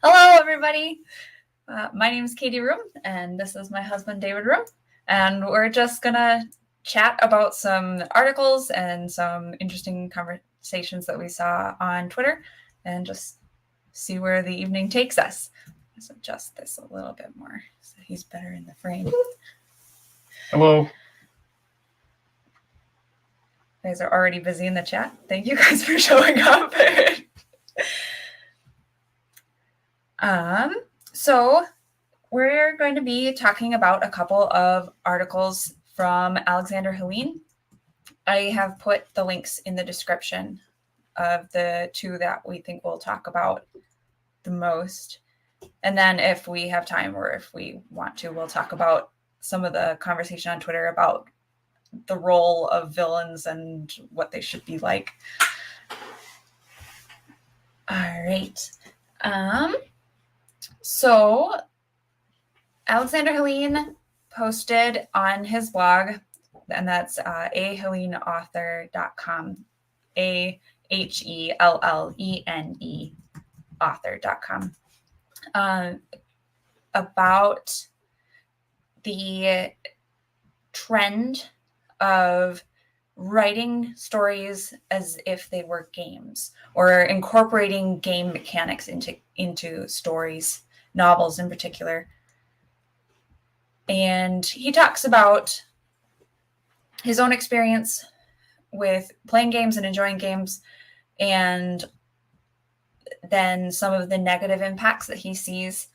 Hello, everybody. My name is Katie Roome, and this is my husband, David Roome. And we're just going to chat about some articles and some interesting conversations that we saw on Twitter and just see where the evening takes us. Let's adjust this a little bit more so he's better in the frame. Hello. You guys are already busy in the chat. Thank you guys for showing up. So we're going to be talking about a couple of articles from Alexander Helene. I have put the links in the description of the two that we think we'll talk about the most. And then if we have time or if we want to, we'll talk about some of the conversation on Twitter about the role of villains and what they should be like. All right. So Alexander Helene posted on his blog, and that's aheleneauthor.com, AHELLENE author.com, about the trend of writing stories as if they were games or incorporating game mechanics into stories, novels in particular. And he talks about his own experience with playing games and enjoying games, and then some of the negative impacts that he sees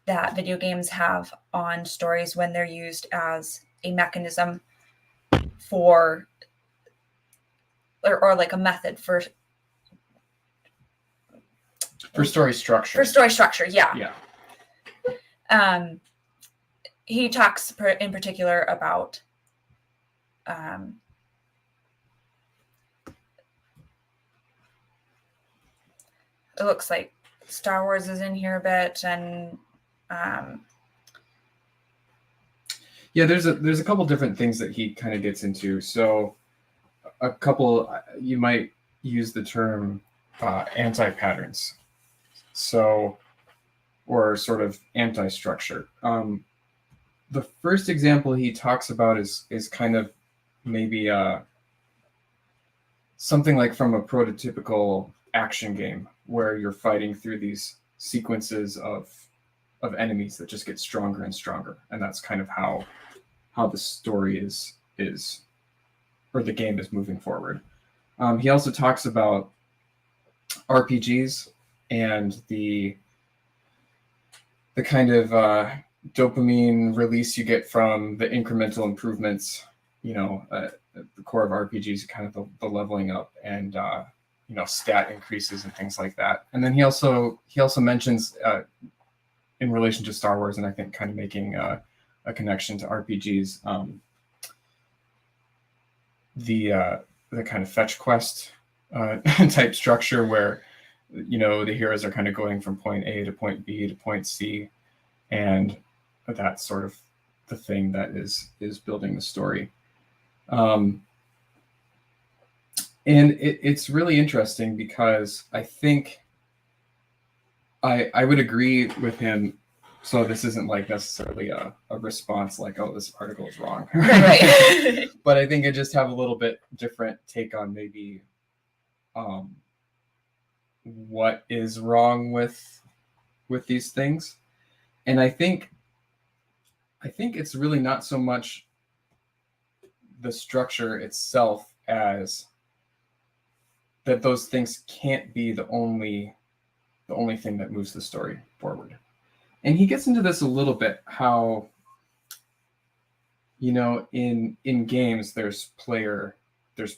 that video games have on stories when they're used as a mechanism for, or like a method for story structure. For story structure, yeah. Yeah. He talks in particular about it looks like Star Wars is in here a bit, and yeah, there's a couple different things that he kind of gets into. So a couple, you might use the term anti-patterns, so, or sort of anti-structure. The first example he talks about is kind of maybe something like from a prototypical action game where you're fighting through these sequences of enemies that just get stronger and stronger, and that's kind of how the story is or the game is moving forward. He also talks about RPGs and the kind of dopamine release you get from the incremental improvements. The core of RPGs is kind of the leveling up and stat increases and things like that. And then he also mentions in relation to Star Wars, and I think kind of making a connection to RPGs, the kind of fetch quest type structure where the heroes are kind of going from point A to point B to point C, and that's sort of the thing that is building the story. And it's really interesting because I think I would agree with him. So this isn't like necessarily a response like, oh, this article is wrong. Right. But I think I just have a little bit different take on maybe what is wrong with these things. And I think it's really not so much the structure itself as that those things can't be the only thing that moves the story forward. And he gets into this a little bit, how in games there's player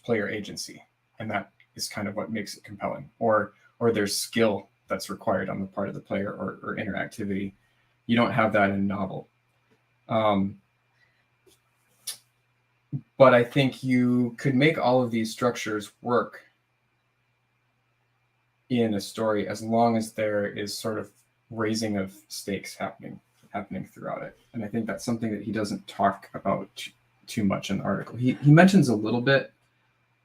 agency, and that is kind of what makes it compelling, or there's skill that's required on the part of the player, or interactivity. You don't have that in a novel. But I think you could make all of these structures work in a story as long as there is sort of raising of stakes happening throughout it. And I think that's something that he doesn't talk about too much in the article. He mentions a little bit.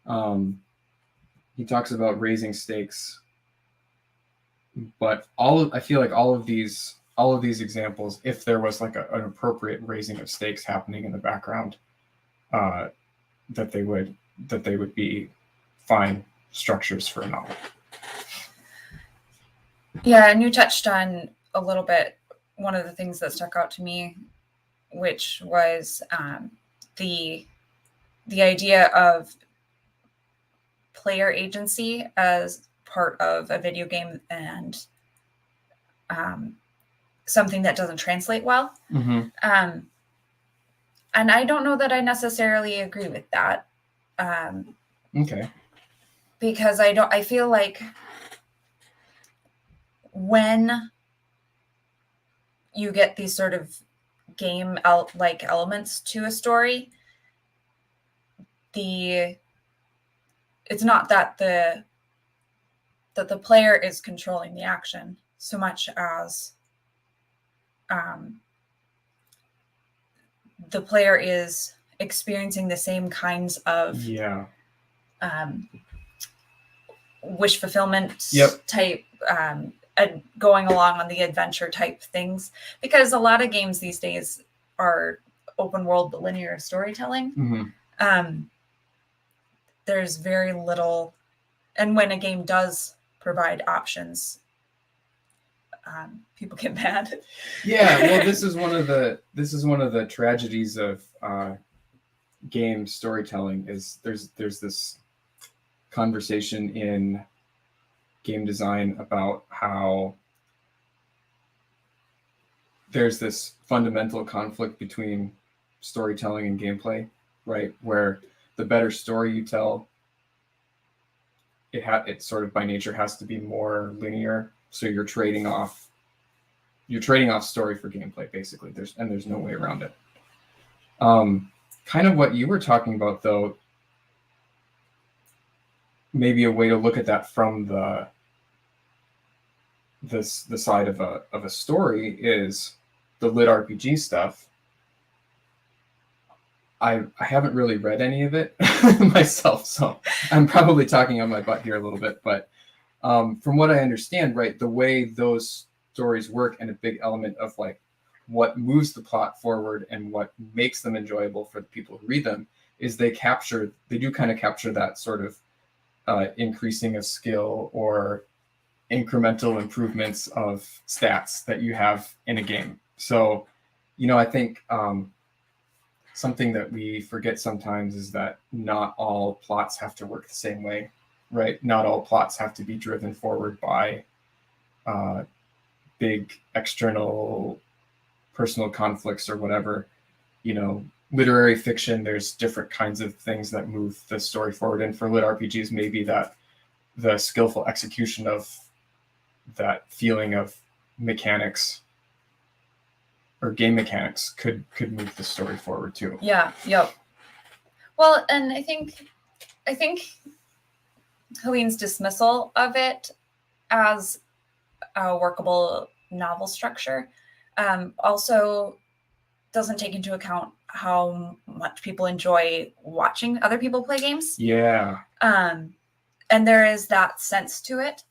He talks about raising stakes But I feel like all of these examples, if there was like an appropriate raising of stakes happening in the background, that they would be fine structures for a novel. Yeah, and you touched on a little bit one of the things that stuck out to me, which was the idea of player agency as part of a video game, and something that doesn't translate well. Mm-hmm. And I don't know that I necessarily agree with that. Okay. Because I feel like when you get these sort of game like elements to a story, it's not that the player is controlling the action so much as the player is experiencing the same kinds of wish fulfillment type, going along on the adventure type things, because a lot of games these days are open world but linear storytelling. Mm-hmm. There's very little, and when a game does provide options, people get mad. Yeah, well, this is one of the tragedies of game storytelling. Is there's this conversation in game design about how there's this fundamental conflict between storytelling and gameplay, right? Where the better story you tell, it sort of by nature has to be more linear. So you're trading off story for gameplay, basically. There's no way around it. Kind of what you were talking about, though, maybe a way to look at that from the side of a story is the lit RPG stuff. I haven't really read any of it myself, so I'm probably talking on my butt here a little bit. But from what I understand, right, the way those stories work, and a big element of like what moves the plot forward and what makes them enjoyable for the people who read them, is they do kind of capture that sort of increasing of skill or incremental improvements of stats that you have in a game. So, I think something that we forget sometimes is that not all plots have to work the same way, right? Not all plots have to be driven forward by big external personal conflicts or whatever. Literary fiction, there's different kinds of things that move the story forward. And for lit RPGs, maybe that the skillful execution of that feeling of mechanics or game mechanics could move the story forward too. Yeah. Yep. Well, and I think Helene's dismissal of it as a workable novel structure also doesn't take into account how much people enjoy watching other people play games. Yeah. And there is that sense to it.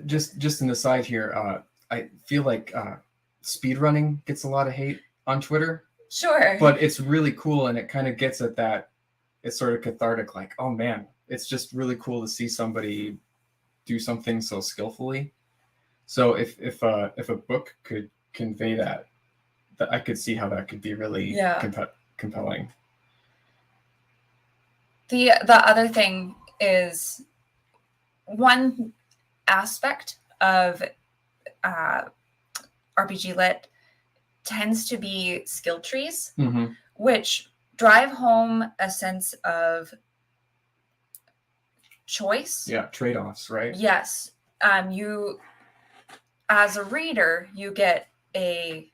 Just an aside here, I feel like speedrunning gets a lot of hate on Twitter. Sure. But it's really cool, and it kind of gets at that. It's sort of cathartic, like, oh man, it's just really cool to see somebody do something so skillfully. So if a book could convey that I could see how that could be really compelling. The other thing is, one aspect of RPG lit tends to be skill trees, mm-hmm. which drive home a sense of choice. Yeah, trade-offs, right? Yes. You, as a reader, you get a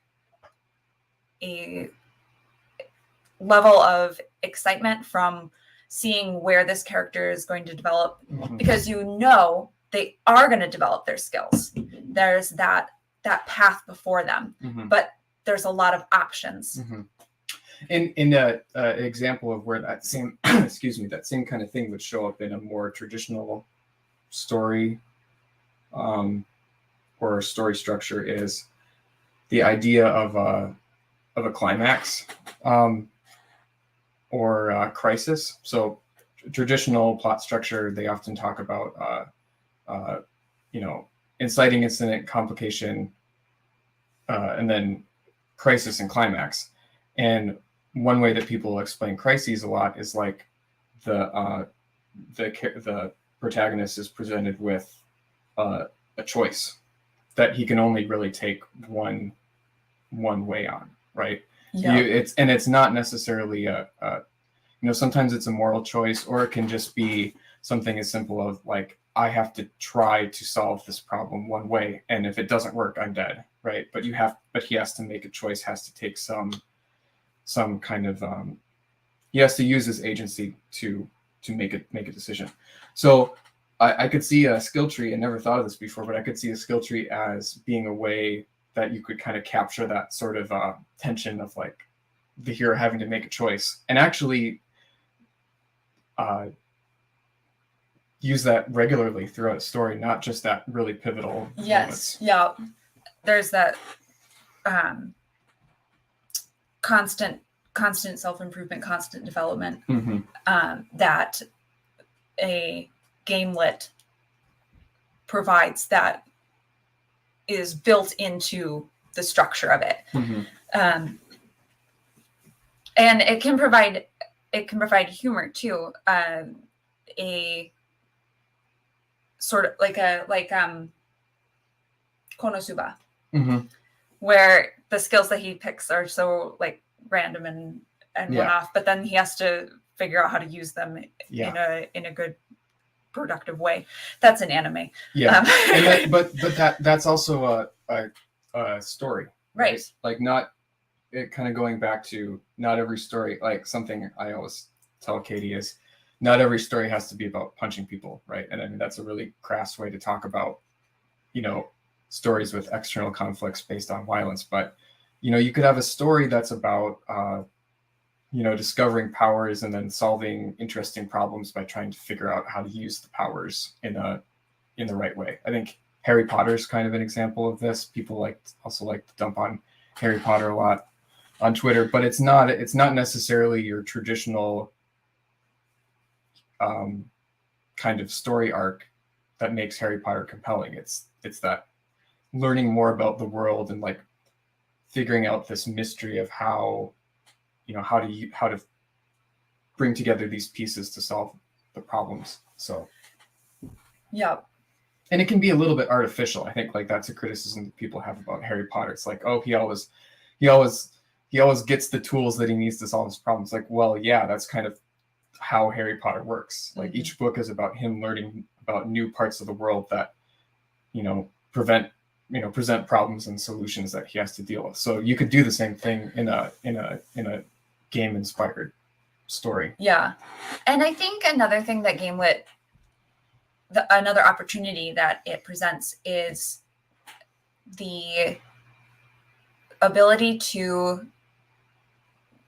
level of excitement from seeing where this character is going to develop, mm-hmm. because they are going to develop their skills. There's that path before them, mm-hmm. but there's a lot of options. Mm-hmm. In an example of where that same that same kind of thing would show up in a more traditional story or story structure is the idea of a climax or crisis. So traditional plot structure, they often talk about inciting incident, complication, and then crisis and climax. And one way that people explain crises a lot is like the protagonist is presented with a choice that he can only really take one way on, right? Yeah. It's not necessarily sometimes it's a moral choice, or it can just be something as simple as like, I have to try to solve this problem one way, and if it doesn't work, I'm dead, right? But he has to make a choice, has to take some kind of he has to use his agency to make a decision. So I could see a skill tree. I never thought of this before, but I could see a skill tree as being a way that you could kind of capture that sort of tension of like the hero having to make a choice, and actually use that regularly throughout a story, not just that really pivotal Yes. moments. Yeah. There's that constant self-improvement, constant development that a gamelet provides, that is built into the structure of it. And it can provide humor too. A sort of like Konosuba, where the skills that he picks are so like random and one-off, but then he has to figure out how to use them in a good, productive way. That's an anime. But that's also a story, right? Like, not it kind of going back to not every story, like something I always tell Katie is not every story has to be about punching people, right? And I mean, that's a really crass way to talk about, stories with external conflicts based on violence. But, you could have a story that's about, discovering powers and then solving interesting problems by trying to figure out how to use the powers in the right way. I think Harry Potter is kind of an example of this. People also like to dump on Harry Potter a lot on Twitter, but it's not necessarily your traditional kind of story arc that makes Harry Potter compelling. It's that learning more about the world and like figuring out this mystery of how to bring together these pieces to solve the problems. So yeah. And it can be a little bit artificial. I think like that's a criticism that people have about Harry Potter. It's like, oh, he always gets the tools that he needs to solve his problems. Like, well, yeah, that's kind of how Harry Potter works. Like each book is about him learning about new parts of the world that, present problems and solutions that he has to deal with. So you could do the same thing in a game inspired story. Yeah. And I think another thing that another opportunity that it presents is the ability to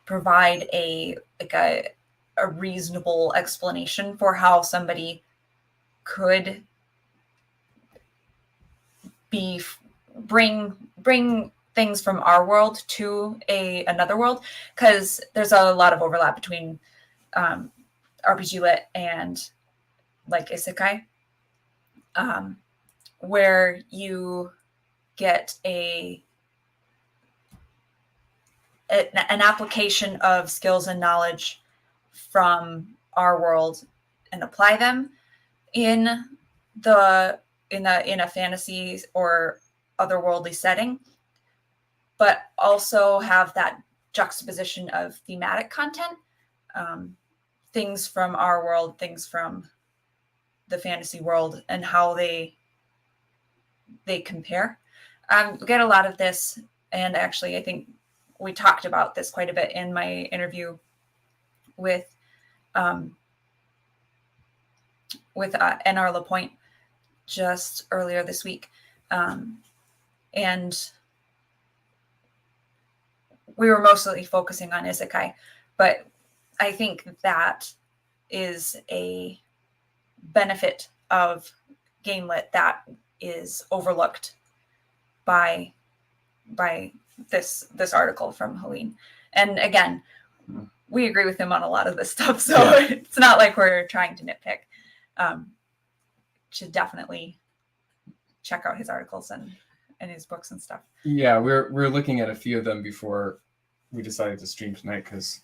provide a reasonable explanation for how somebody could bring things from our world to another world, because there's a lot of overlap between RPG Lit and like Isekai, where you get an application of skills and knowledge from our world and apply them in a fantasy or otherworldly setting, but also have that juxtaposition of thematic content, things from our world, things from the fantasy world, and how they compare. We get a lot of this, and actually I think we talked about this quite a bit in my interview with N.R. LaPointe just earlier this week. And we were mostly focusing on Isekai, but I think that is a benefit of gamelet that is overlooked by this article from Helene. And again, we agree with him on a lot of this stuff, so it's not like we're trying to nitpick. Should definitely check out his articles and his books and stuff. Yeah, we're looking at a few of them before we decided to stream tonight because,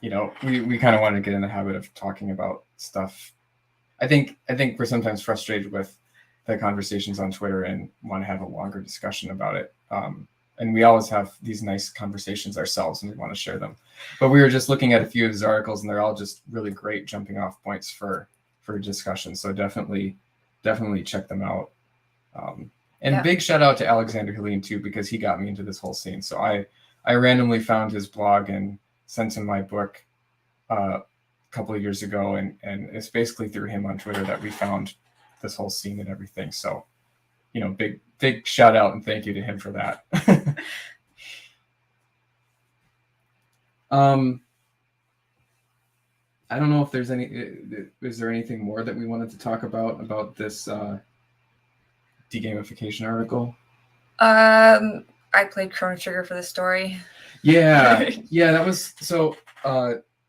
you know, we kind of want to get in the habit of talking about stuff. I think we're sometimes frustrated with the conversations on Twitter and want to have a longer discussion about it. And we always have these nice conversations ourselves and we want to share them. But we were just looking at a few of his articles and they're all just really great jumping off points for discussion. So definitely check them out. And big shout out to Alexander Helene too, because he got me into this whole scene. So I randomly found his blog and sent him my book a couple of years ago. And it's basically through him on Twitter that we found this whole scene and everything. So, you know, big shout out and thank you to him for that. I don't know if there's is there anything more that we wanted to talk about this de-gamification article? I played Chrono Trigger for the story. Yeah, that was so.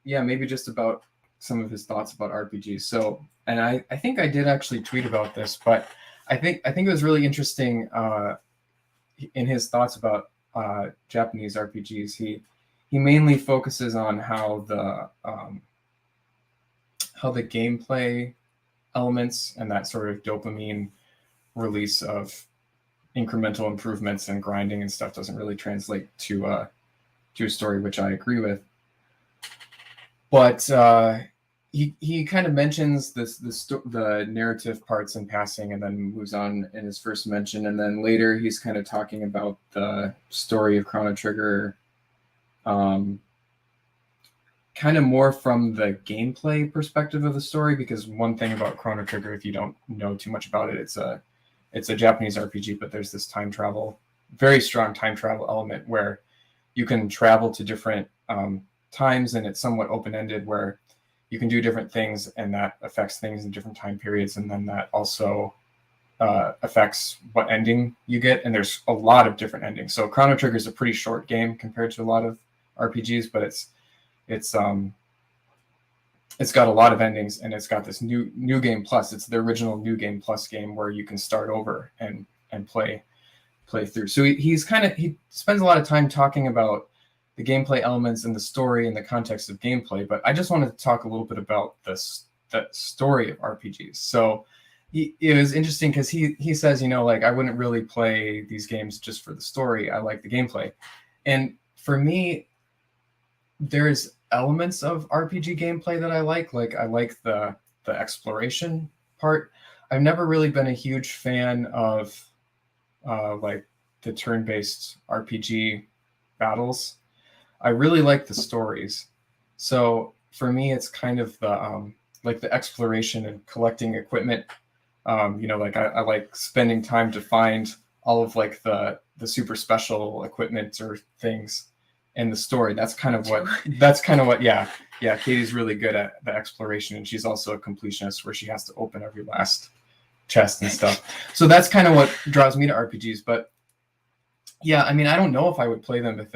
Maybe just about some of his thoughts about RPGs. So, and I think I did actually tweet about this, but I think it was really interesting in his thoughts about Japanese RPGs. He mainly focuses on how the gameplay elements and that sort of dopamine release of incremental improvements and grinding and stuff doesn't really translate to a story, which I agree with. But he kind of mentions the narrative parts in passing, and then moves on in his first mention, and then later he's kind of talking about the story of Chrono Trigger, kind of more from the gameplay perspective of the story. Because one thing about Chrono Trigger, if you don't know too much about it, it's a Japanese RPG, but there's this time travel, very strong time travel element where you can travel to different times, and it's somewhat open-ended where you can do different things and that affects things in different time periods, and then that also affects what ending you get, and there's a lot of different endings. So Chrono Trigger is a pretty short game compared to a lot of RPGs, but it's got a lot of endings, and it's got this new game plus. It's the original New Game Plus game where you can start over and play through. So he spends a lot of time talking about the gameplay elements and the story in the context of gameplay. But I just wanted to talk a little bit about the story of RPGs. So it was interesting because he says, you know, like, I wouldn't really play these games just for the story. I like the gameplay. And for me, there's elements of RPG gameplay that I like. Like, I like the exploration part. I've never really been a huge fan of like the turn-based RPG battles. I really like the stories. So for me, it's kind of the like the exploration and collecting equipment. You know, like I like spending time to find all of like the super special equipment or things in the story. That's kind of what yeah, Katie's really good at the exploration, and she's also a completionist where she has to open every last chest and stuff. So that's kind of what draws me to RPGs. But yeah, I mean, I don't know if I would play them if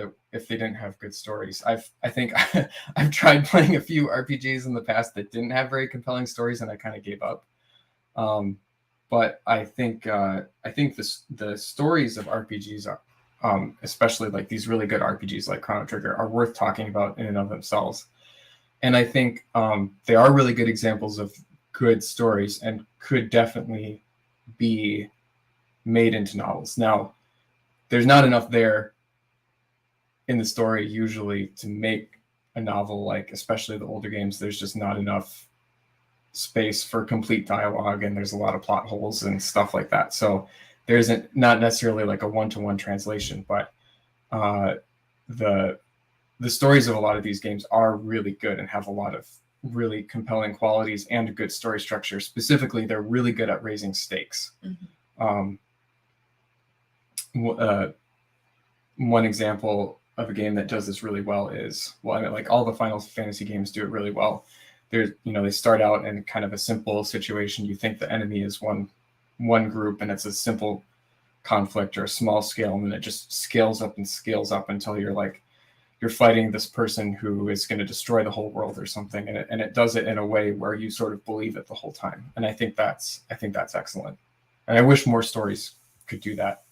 they didn't have good stories. I think I've tried playing a few RPGs in the past that didn't have very compelling stories, and I kind of gave up. But I think the stories of RPGs are, especially like these really good RPGs like Chrono Trigger, are worth talking about in and of themselves. And I think they are really good examples of good stories and could definitely be made into novels. Now, there's not enough there in the story usually to make a novel, like especially the older games. There's just not enough space for complete dialogue, and there's a lot of plot holes and stuff like that. So there isn't not necessarily like a one-to-one translation, but the stories of a lot of these games are really good and have a lot of really compelling qualities and a good story structure. Specifically, they're really good at raising stakes. Mm-hmm. One example of a game that does this really well is, well, I mean, like all the Final Fantasy games do it really well. There's, you know, they start out in kind of a simple situation. You think the enemy is one one group and it's a simple conflict or a small scale, and then it just scales up and scales up until you're fighting this person who is going to destroy the whole world or something, and it does it in a way where you sort of believe it the whole time. And I think that's excellent, and I wish more stories could do that.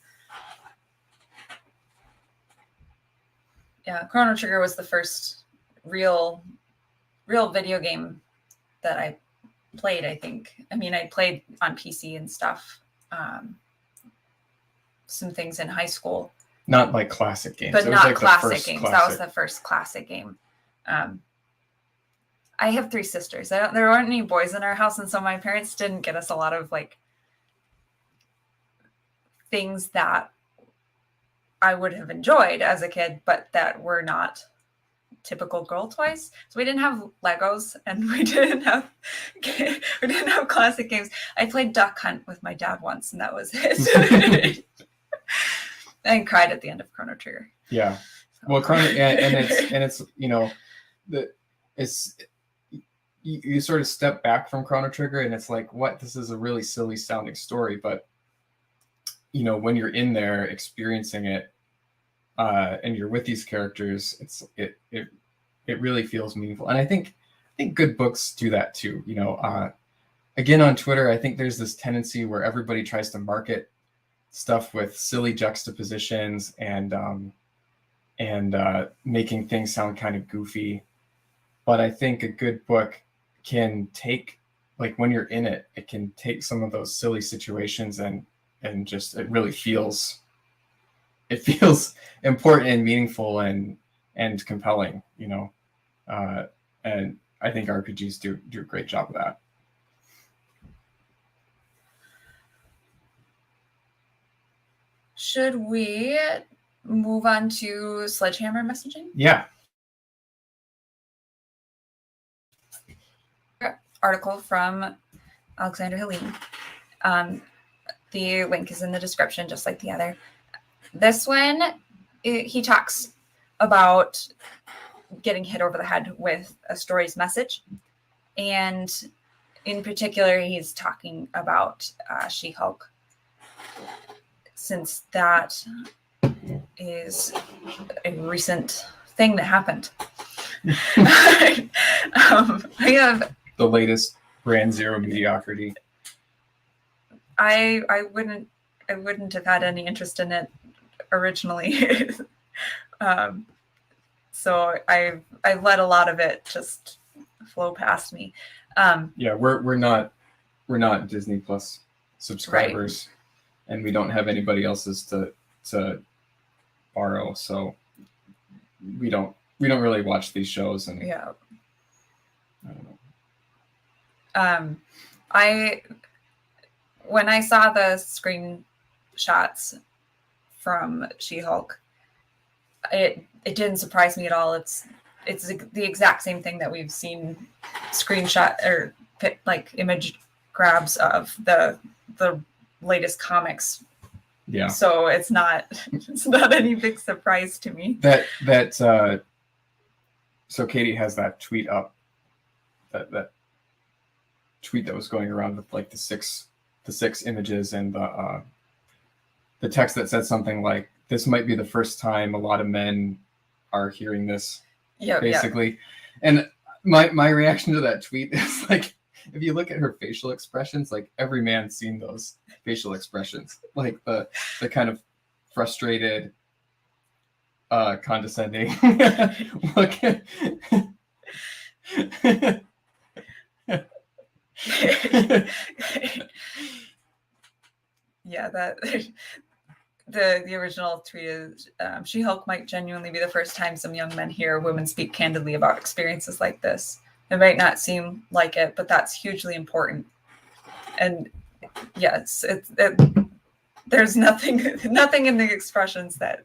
Yeah, Chrono Trigger was the first real video game that I played, I think. I mean, I played on PC and stuff, some things in high school. Not like classic games. But not classic games. That was the first classic game. I have 3 sisters. There aren't any boys in our house, and so my parents didn't get us a lot of like things that I would have enjoyed as a kid, but that were not typical girl toys. So we didn't have Legos, and we didn't have classic games. I played Duck Hunt with my dad once, and that was it. And cried at the end of Chrono Trigger. Yeah, well, Chrono and it's you sort of step back from Chrono Trigger, and it's like, what? This is a really silly sounding story, but when you're in there experiencing it, and you're with these characters, it really feels meaningful. And I think good books do that too. Again, on Twitter, I think there's this tendency where everybody tries to market stuff with silly juxtapositions and making things sound kind of goofy. But I think a good book can take, like, when you're in it, it can take some of those silly situations and just, it really feels important and meaningful and compelling, and I think RPGs do a great job of that. Should we move on to Sledgehammer messaging? Yeah. Article from Alexander Helene. The link is in the description, just like the other. This one, he talks about getting hit over the head with a story's message. And in particular, he's talking about She-Hulk, since that is a recent thing that happened. I have the latest Brand Zero mediocrity. I wouldn't have had any interest in it originally. So I let a lot of it just flow past me. Yeah, we're not Disney Plus subscribers, right. And we don't have anybody else's to borrow, so we don't really watch these shows. And yeah, I don't know. When I saw the screenshots from She-Hulk, it didn't surprise me at all. It's the exact same thing that we've seen screenshot or like image grabs of the latest comics. Yeah. So it's not any big surprise to me. So Katie has that tweet up, that tweet that was going around with like the six images and the text that said something like, "This might be the first time a lot of men are hearing this." Yeah, basically. Yeah. And my reaction to that tweet is like, if you look at her facial expressions, like every man's seen those facial expressions, like the kind of frustrated, condescending look. Yeah, that the original tweet is, She-Hulk might genuinely be the first time some young men hear women speak candidly about experiences like this. It might not seem like it, but that's hugely important. And yes, there's nothing in the expressions that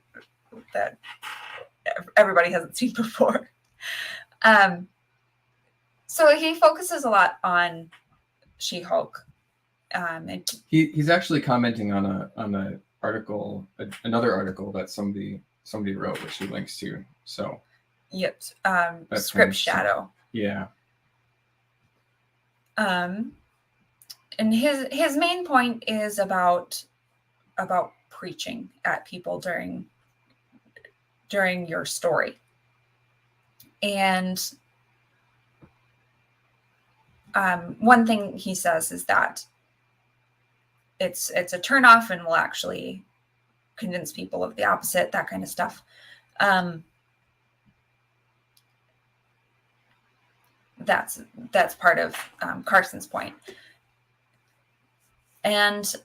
everybody hasn't seen before. So he focuses a lot on She-Hulk. He's actually commenting on a article, another article that somebody wrote, which he links to. So yep, Script Shadow. Yeah. and his main point is about preaching at people during your story. And one thing he says is that it's a turnoff and will actually convince people of the opposite, that kind of stuff. That's part of Carson's point. And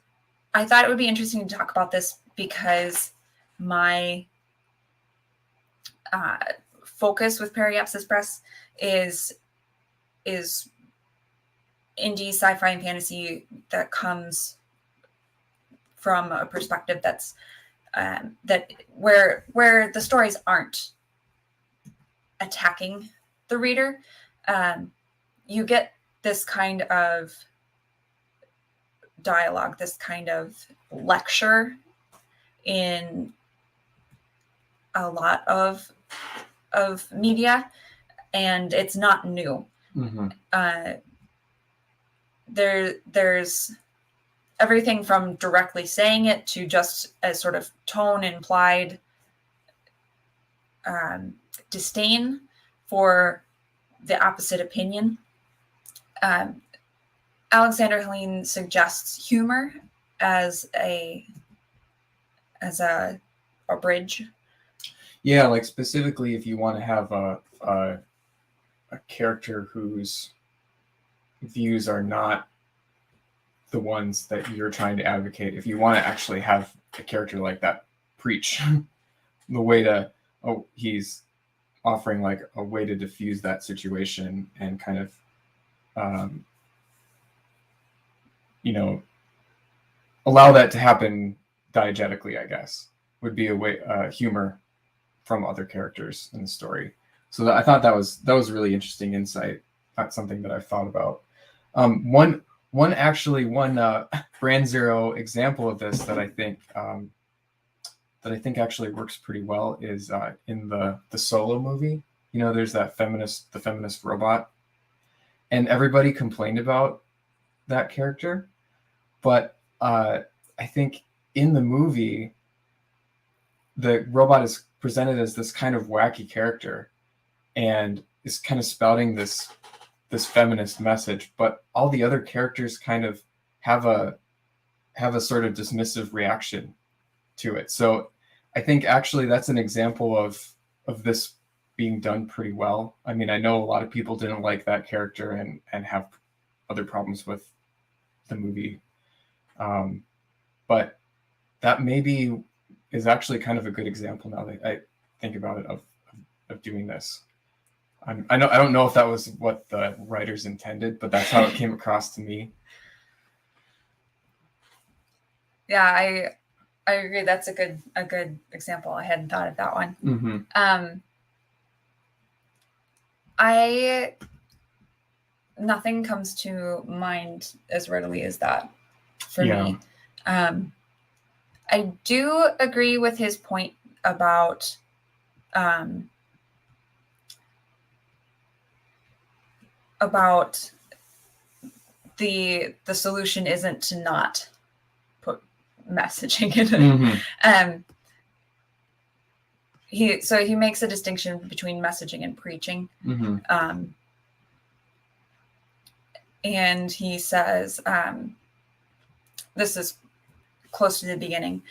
I thought it would be interesting to talk about this because my focus with Periapsis Press is indie sci-fi and fantasy that comes from a perspective that's that where the stories aren't attacking the reader. You get this kind of dialogue, this kind of lecture in a lot of media, and it's not new. There's everything from directly saying it to just a sort of tone implied disdain for the opposite opinion. Alexander Helene suggests humor as a bridge. Yeah, like specifically if you want to have a character whose views are not the ones that you're trying to advocate, if you want to actually have a character like that preach the way to, he's offering like a way to diffuse that situation and kind of allow that to happen diegetically, I guess, would be a way humor from other characters in the story. So I thought that was really interesting insight. That's something that I've thought about. One Brand Zero example of this that I think actually works pretty well is in the Solo movie. There's the feminist robot, and everybody complained about that character, but I think in the movie the robot is presented as this kind of wacky character and is kind of spouting this feminist message, but all the other characters kind of have a sort of dismissive reaction to it. So I think actually that's an example of this being done pretty well. I mean, I know a lot of people didn't like that character and have other problems with the movie, but that maybe is actually kind of a good example now that I think about it of doing this. I don't know if that was what the writers intended, but that's how it came across to me. Yeah, I agree. That's a good example. I hadn't thought of that one. Mm-hmm. Nothing comes to mind as readily as that for me. I do agree with his point about the solution isn't to not put messaging in it. Mm-hmm. He makes a distinction between messaging and preaching. Mm-hmm. And he says, this is close to the beginning,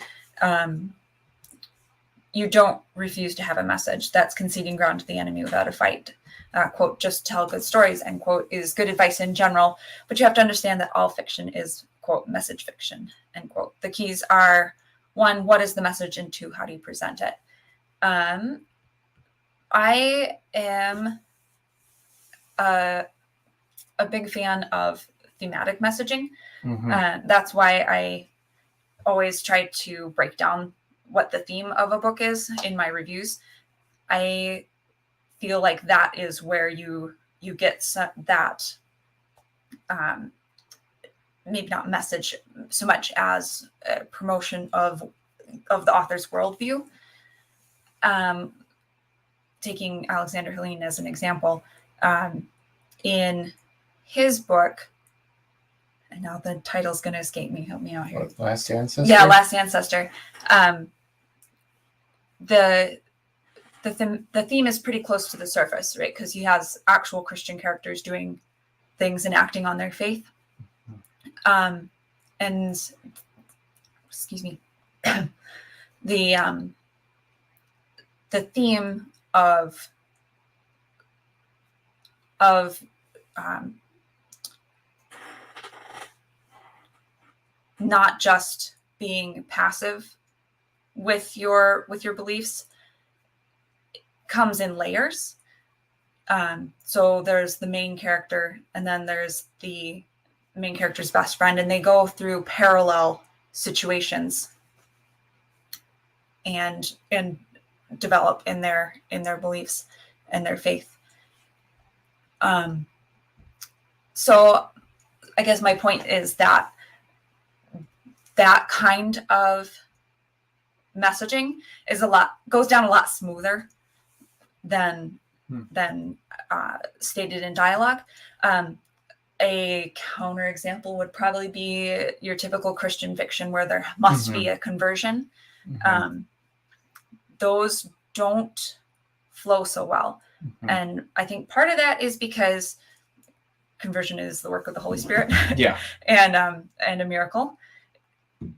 you don't refuse to have a message. That's conceding ground to the enemy without a fight. Quote, just tell good stories, end quote, is good advice in general, but you have to understand that all fiction is, quote, message fiction, end quote. The keys are, 1, what is the message, and 2, how do you present it? I am a big fan of thematic messaging. Mm-hmm. That's why I always try to break down what the theme of a book is in my reviews. I feel like that is where you get that maybe not message so much as a promotion of the author's worldview. Taking Alexander Helene as an example, in his book, and now the title's going to escape me. Help me out here. Last Ancestor? Yeah, Last Ancestor. The theme is pretty close to the surface, right? Because he has actual Christian characters doing things and acting on their faith. And excuse me, the theme of not just being passive with your beliefs comes in layers. So there's the main character, and then there's the main character's best friend, and they go through parallel situations and develop in their beliefs and their faith. So I guess my point is that kind of messaging goes down a lot smoother than stated in dialogue. A counter example would probably be your typical Christian fiction where there must be a conversion. Those don't flow so well. And I think part of that is because conversion is the work of the Holy Spirit. Yeah. and a miracle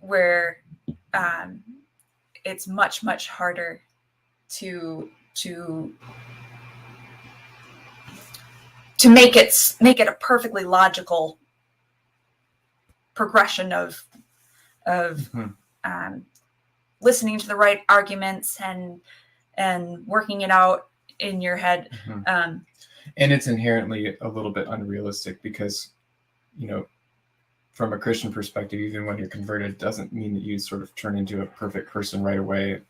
where it's much, much harder to make it a perfectly logical progression of listening to the right arguments and working it out in your head. And it's inherently a little bit unrealistic because, from a Christian perspective, even when you're converted, doesn't mean that you sort of turn into a perfect person right away.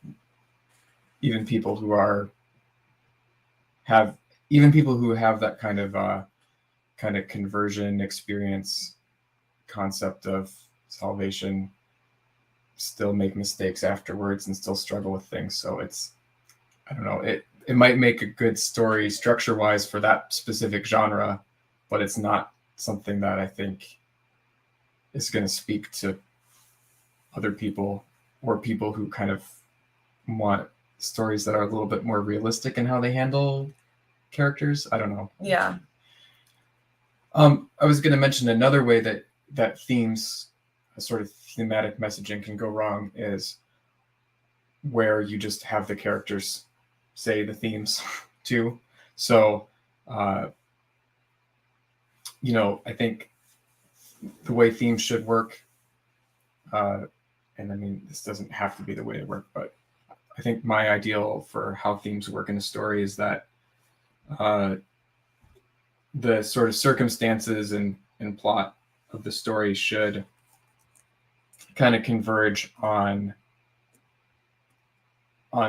Even people who have that kind of conversion experience concept of salvation still make mistakes afterwards and still struggle with things. So I don't know, it might make a good story structure wise for that specific genre, but it's not something that I think is going to speak to other people or people who kind of want stories that are a little bit more realistic in how they handle characters. I don't know. Yeah. I was going to mention another way that themes, a sort of thematic messaging can go wrong is where you just have the characters say the themes too. So, I think the way themes should work, and I mean, this doesn't have to be the way they work, but I think my ideal for how themes work in a story is that the sort of circumstances and plot of the story should kind of converge on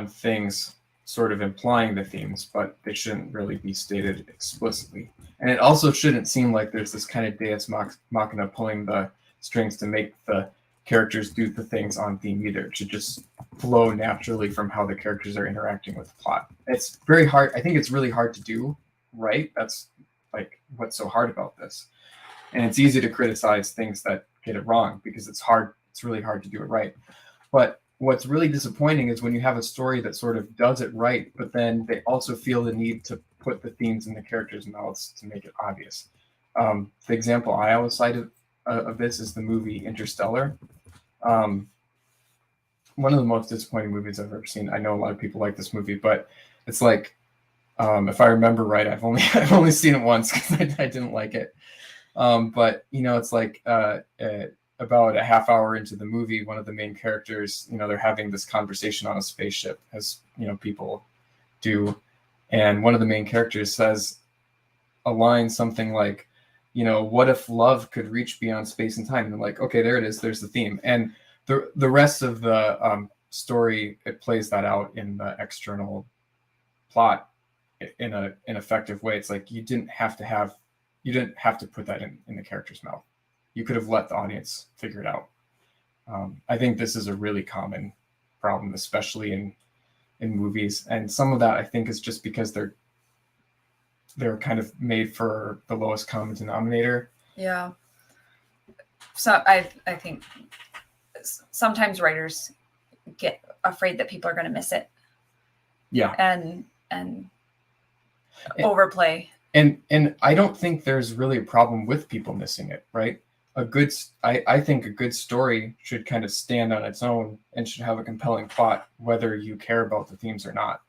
things sort of implying the themes, but they shouldn't really be stated explicitly. And it also shouldn't seem like there's this kind of deus machina pulling the strings to make the characters do the things on theme either. It should just flow naturally from how the characters are interacting with the plot. It's very hard. I think it's really hard to do right. That's like what's so hard about this. And it's easy to criticize things that get it wrong because it's hard. It's really hard to do it right. But what's really disappointing is when you have a story that sort of does it right, but then they also feel the need to put the themes in the characters' mouths to make it obvious. The example I always cite of this is the movie Interstellar. One of the most disappointing movies I've ever seen. I know a lot of people like this movie, but it's like, if I remember right, I've only seen it once because I didn't like it. But it's like about a half hour into the movie, one of the main characters, they're having this conversation on a spaceship, as people do, and one of the main characters says a line something like, what if love could reach beyond space and time? And they're like, okay, there it is. There's the theme. And the rest of the story, it plays that out in the external plot in an effective way. It's like you didn't have to put that in the character's mouth. You could have let the audience figure it out. I think this is a really common problem, especially in movies. And some of that I think is just because they're kind of made for the lowest common denominator. Yeah. So I think sometimes writers get afraid that people are going to miss it. Yeah. And overplay. And I don't think there's really a problem with people missing it, right? I think a good story should kind of stand on its own and should have a compelling plot, whether you care about the themes or not.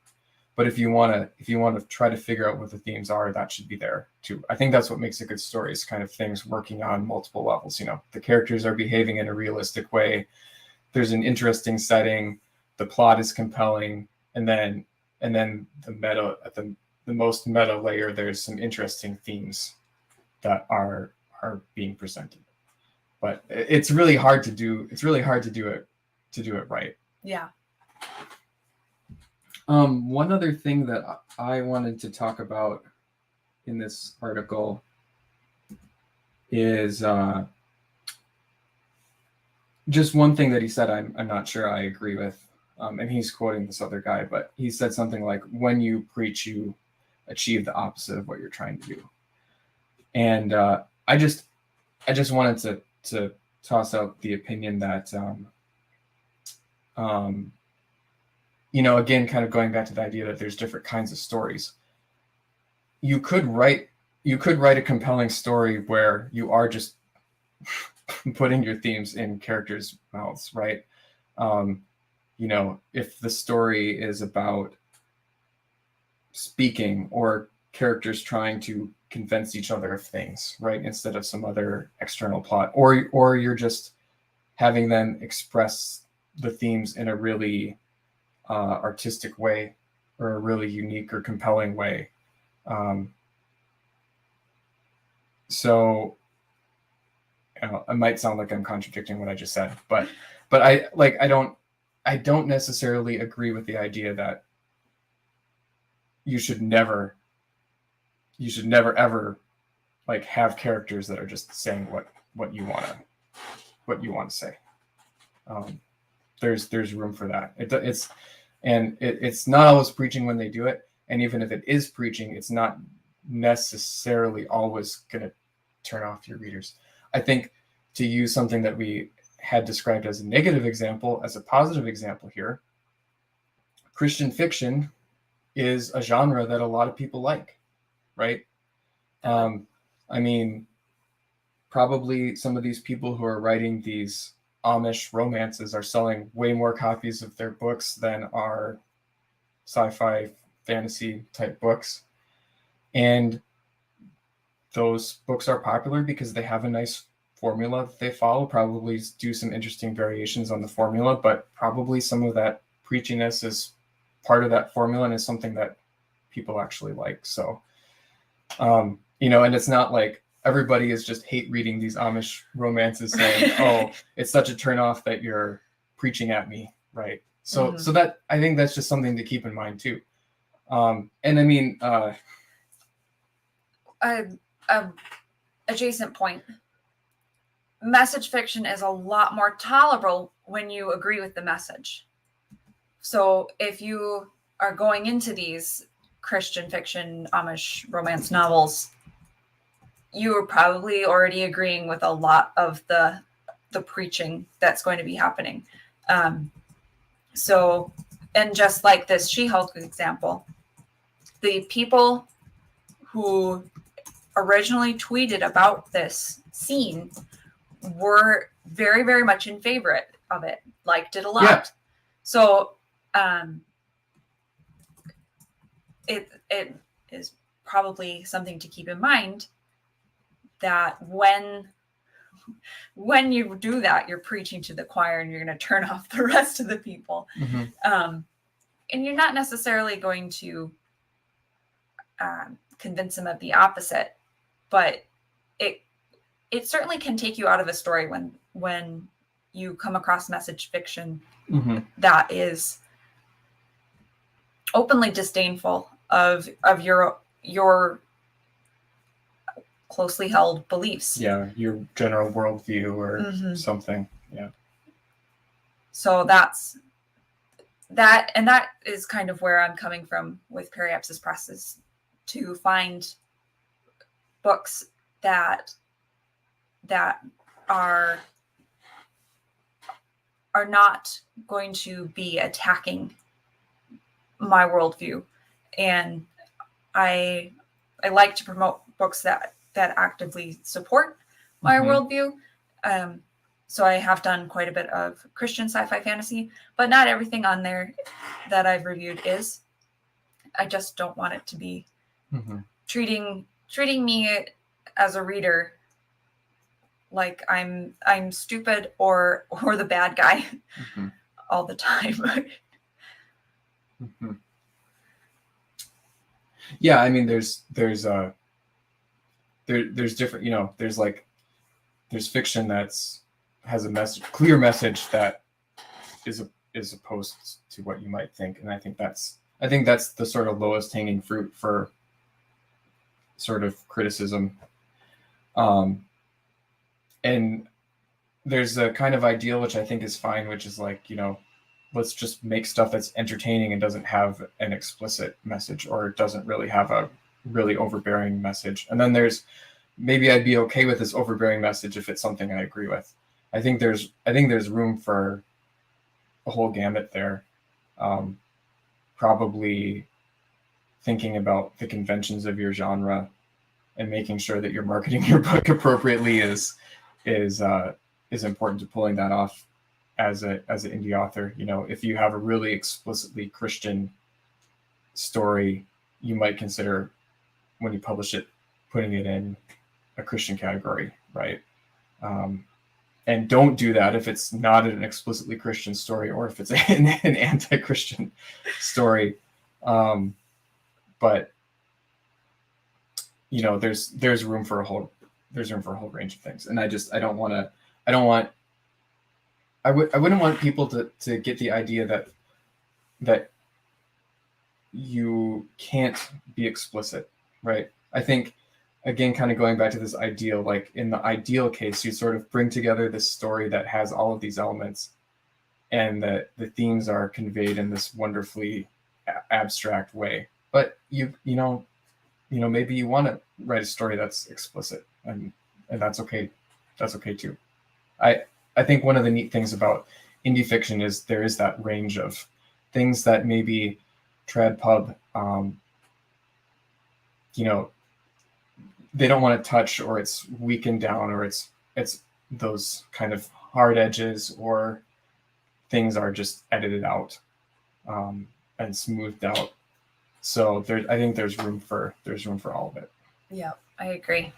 But if you want to try to figure out what the themes are, that should be there too. I think that's what makes a good story, is kind of things working on multiple levels. You know, the characters are behaving in a realistic way. There's an interesting setting. The plot is compelling, and then the meta at the most meta layer, there's some interesting themes that are being presented. But it's really hard to do. It's really hard to do it right. Yeah. One other thing that I wanted to talk about in this article is just one thing that he said. I'm not sure I agree with, and he's quoting this other guy, but he said something like, "When you preach, you achieve the opposite of what you're trying to do." And I just wanted to toss out the opinion that you know, again, kind of going back to the idea that there's different kinds of stories. You could write a compelling story where you are just putting your themes in characters' mouths, right? You know, if the story is about speaking or characters trying to convince each other of things, right, instead of some other external plot, or you're just having them express the themes in a really artistic way, or a really unique or compelling way. So you know, it might sound like I'm contradicting what I just said, but I don't necessarily agree with the idea that you should never ever like have characters that are just saying what you want to say. There's room for that. It's not always preaching when they do it, and even if it is preaching, it's not necessarily always going to turn off your readers. I think, to use something that we had described as a negative example as a positive example here, Christian fiction is a genre that a lot of people like, right? I mean, probably some of these people who are writing these Amish romances are selling way more copies of their books than our sci-fi fantasy type books. And those books are popular because they have a nice formula that they follow, probably do some interesting variations on the formula, but probably some of that preachiness is part of that formula and is something that people actually like. So, you know, and it's not like everybody is just hate reading these Amish romances saying, oh, it's such a turnoff that you're preaching at me, right? So, so that, I think that's just something to keep in mind too. And I mean, adjacent point. Message fiction is a lot more tolerable when you agree with the message. So if you are going into these Christian fiction, Amish romance novels, you are probably already agreeing with a lot of the preaching that's going to be happening. So, and just like this She-Hulk example, the people who originally tweeted about this scene were very, very much in favor of it, liked it a lot. Yeah. So it is probably something to keep in mind that when you do that, you're preaching to the choir and you're going to turn off the rest of the people. And you're not necessarily going to convince them of the opposite, but it certainly can take you out of a story when you come across message fiction that is openly disdainful of your closely held beliefs. Yeah, your general worldview or something. Yeah. So that's that, and that is kind of where I'm coming from with Periapsis Press, is to find books that are not going to be attacking my worldview, and I like to promote books that actively support my worldview. So I have done quite a bit of Christian sci-fi fantasy, but not everything on there that I've reviewed is. I just don't want it to be treating me as a reader like I'm stupid or the bad guy all the time. Yeah, I mean, there's different, you know, there's fiction that's has a clear message that is opposed to what you might think, and I think that's the sort of lowest hanging fruit for sort of criticism. And there's a kind of ideal which I think is fine, which is like, you know, let's just make stuff that's entertaining and doesn't have an explicit message, or doesn't really have a really overbearing message. And then there's, maybe I'd be okay with this overbearing message if it's something I agree with. I think there's room for a whole gamut there. Probably thinking about the conventions of your genre and making sure that you're marketing your book appropriately is important to pulling that off as an indie author. You know, if you have a really explicitly Christian story, you might consider, when you publish it, putting it in a Christian category, right? And don't do that if it's not an explicitly Christian story, or if it's an anti-Christian story. But you know, there's room for a whole range of things, and I wouldn't want people to get the idea that you can't be explicit, right? I think, again, kind of going back to this ideal, like in the ideal case, you sort of bring together this story that has all of these elements, and the themes are conveyed in this wonderfully abstract way. But you know, maybe you want to write a story that's explicit, and that's okay. That's okay too. I think one of the neat things about indie fiction is there is that range of things that maybe trad pub, you know, they don't want to touch, or it's weakened down, or it's those kind of hard edges, or things are just edited out and smoothed out. So I think there's room for all of it. Yeah, I agree.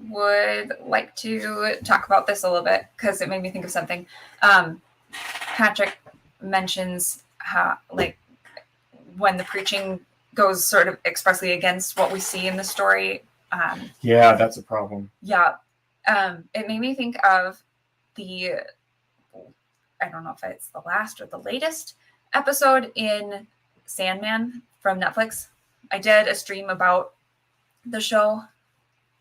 Would like to talk about this a little bit because it made me think of something. Patrick mentions how, like, when the preaching goes sort of expressly against what we see in the story. Yeah, that's a problem. Yeah. It made me think of I don't know if it's the last or the latest episode in Sandman from Netflix. I did a stream about the show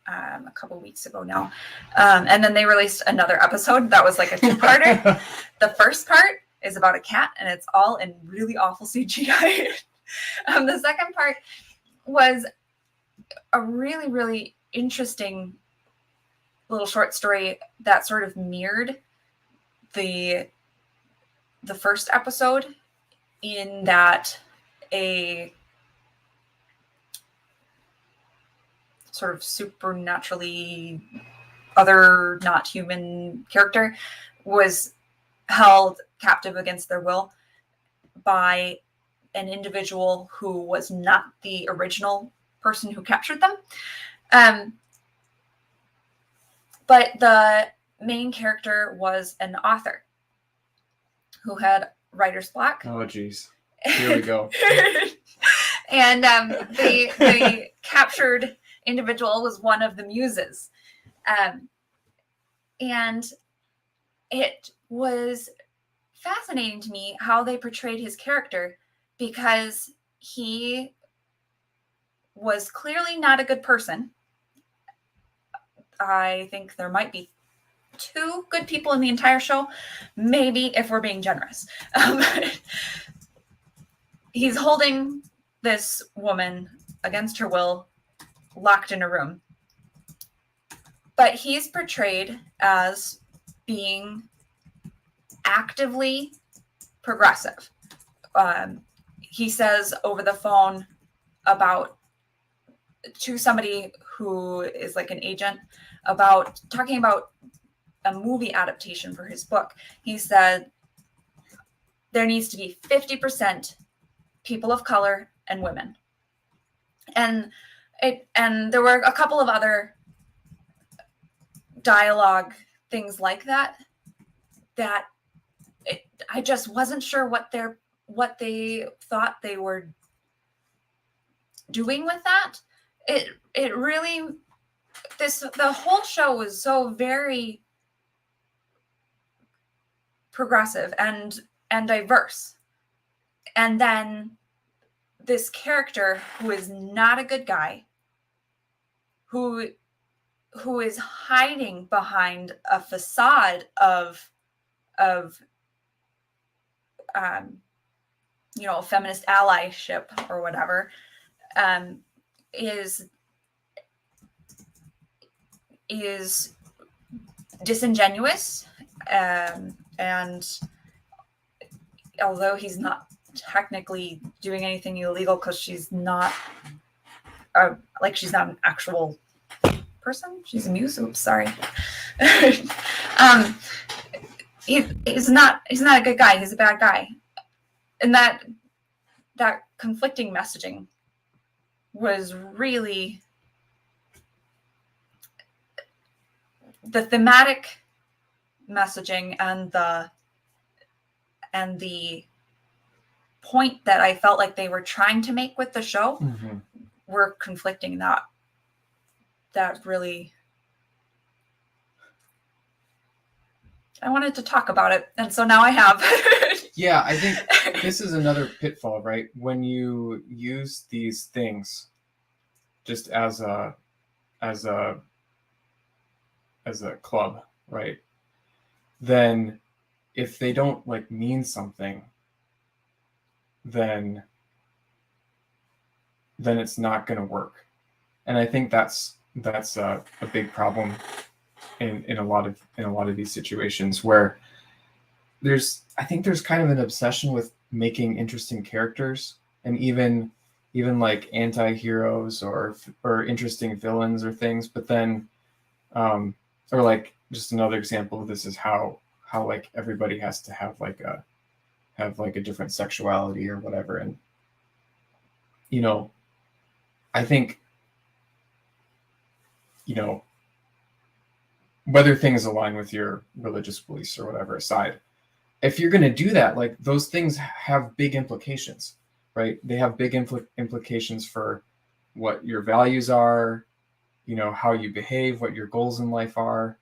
a couple weeks ago now. And then they released another episode that was like a two-parter. The first part is about a cat, and it's all in really awful CGI. The second part was a really, really interesting little short story that sort of mirrored the first episode, in that a sort of supernaturally other, not human character was held captive against their will by an individual who was not the original person who captured them. But the main character was an author who had writer's block. Oh, geez. Here we go. And the captured individual was one of the muses. And it was fascinating to me how they portrayed his character, because he was clearly not a good person. I think there might be 2 good people in the entire show, maybe, if we're being generous. He's holding this woman against her will, locked in a room, but he's portrayed as being actively progressive. He says over the phone about to somebody who is like an agent about talking about a movie adaptation for his book. He said there needs to be 50% people of color and women. And there were a couple of other dialogue things like that I just wasn't sure what they thought they were doing with that. It really the whole show was so very progressive and diverse. And then this character who is not a good guy, who is hiding behind a facade of feminist allyship or whatever, is disingenuous, and although he's not technically doing anything illegal because she's not she's not an actual person, she's a muse. Oops, sorry. He's not a good guy, he's a bad guy. And that conflicting messaging was really the thematic messaging and the point that I felt like they were trying to make with the show were conflicting. That really, I wanted to talk about it, and so now I have. Yeah, I think this is another pitfall, right? When you use these things just as a club, right? Then if they don't like mean something, then it's not going to work. And I think that's a big problem in a lot of these situations where I think there's kind of an obsession with making interesting characters, and even like anti-heroes or interesting villains or things. But then or like just another example of this is how like everybody has to have like a different sexuality or whatever. And I think whether things align with your religious beliefs or whatever aside, if you're going to do that, like those things have big implications, right? They have big implications for what your values are, how you behave, what your goals in life are.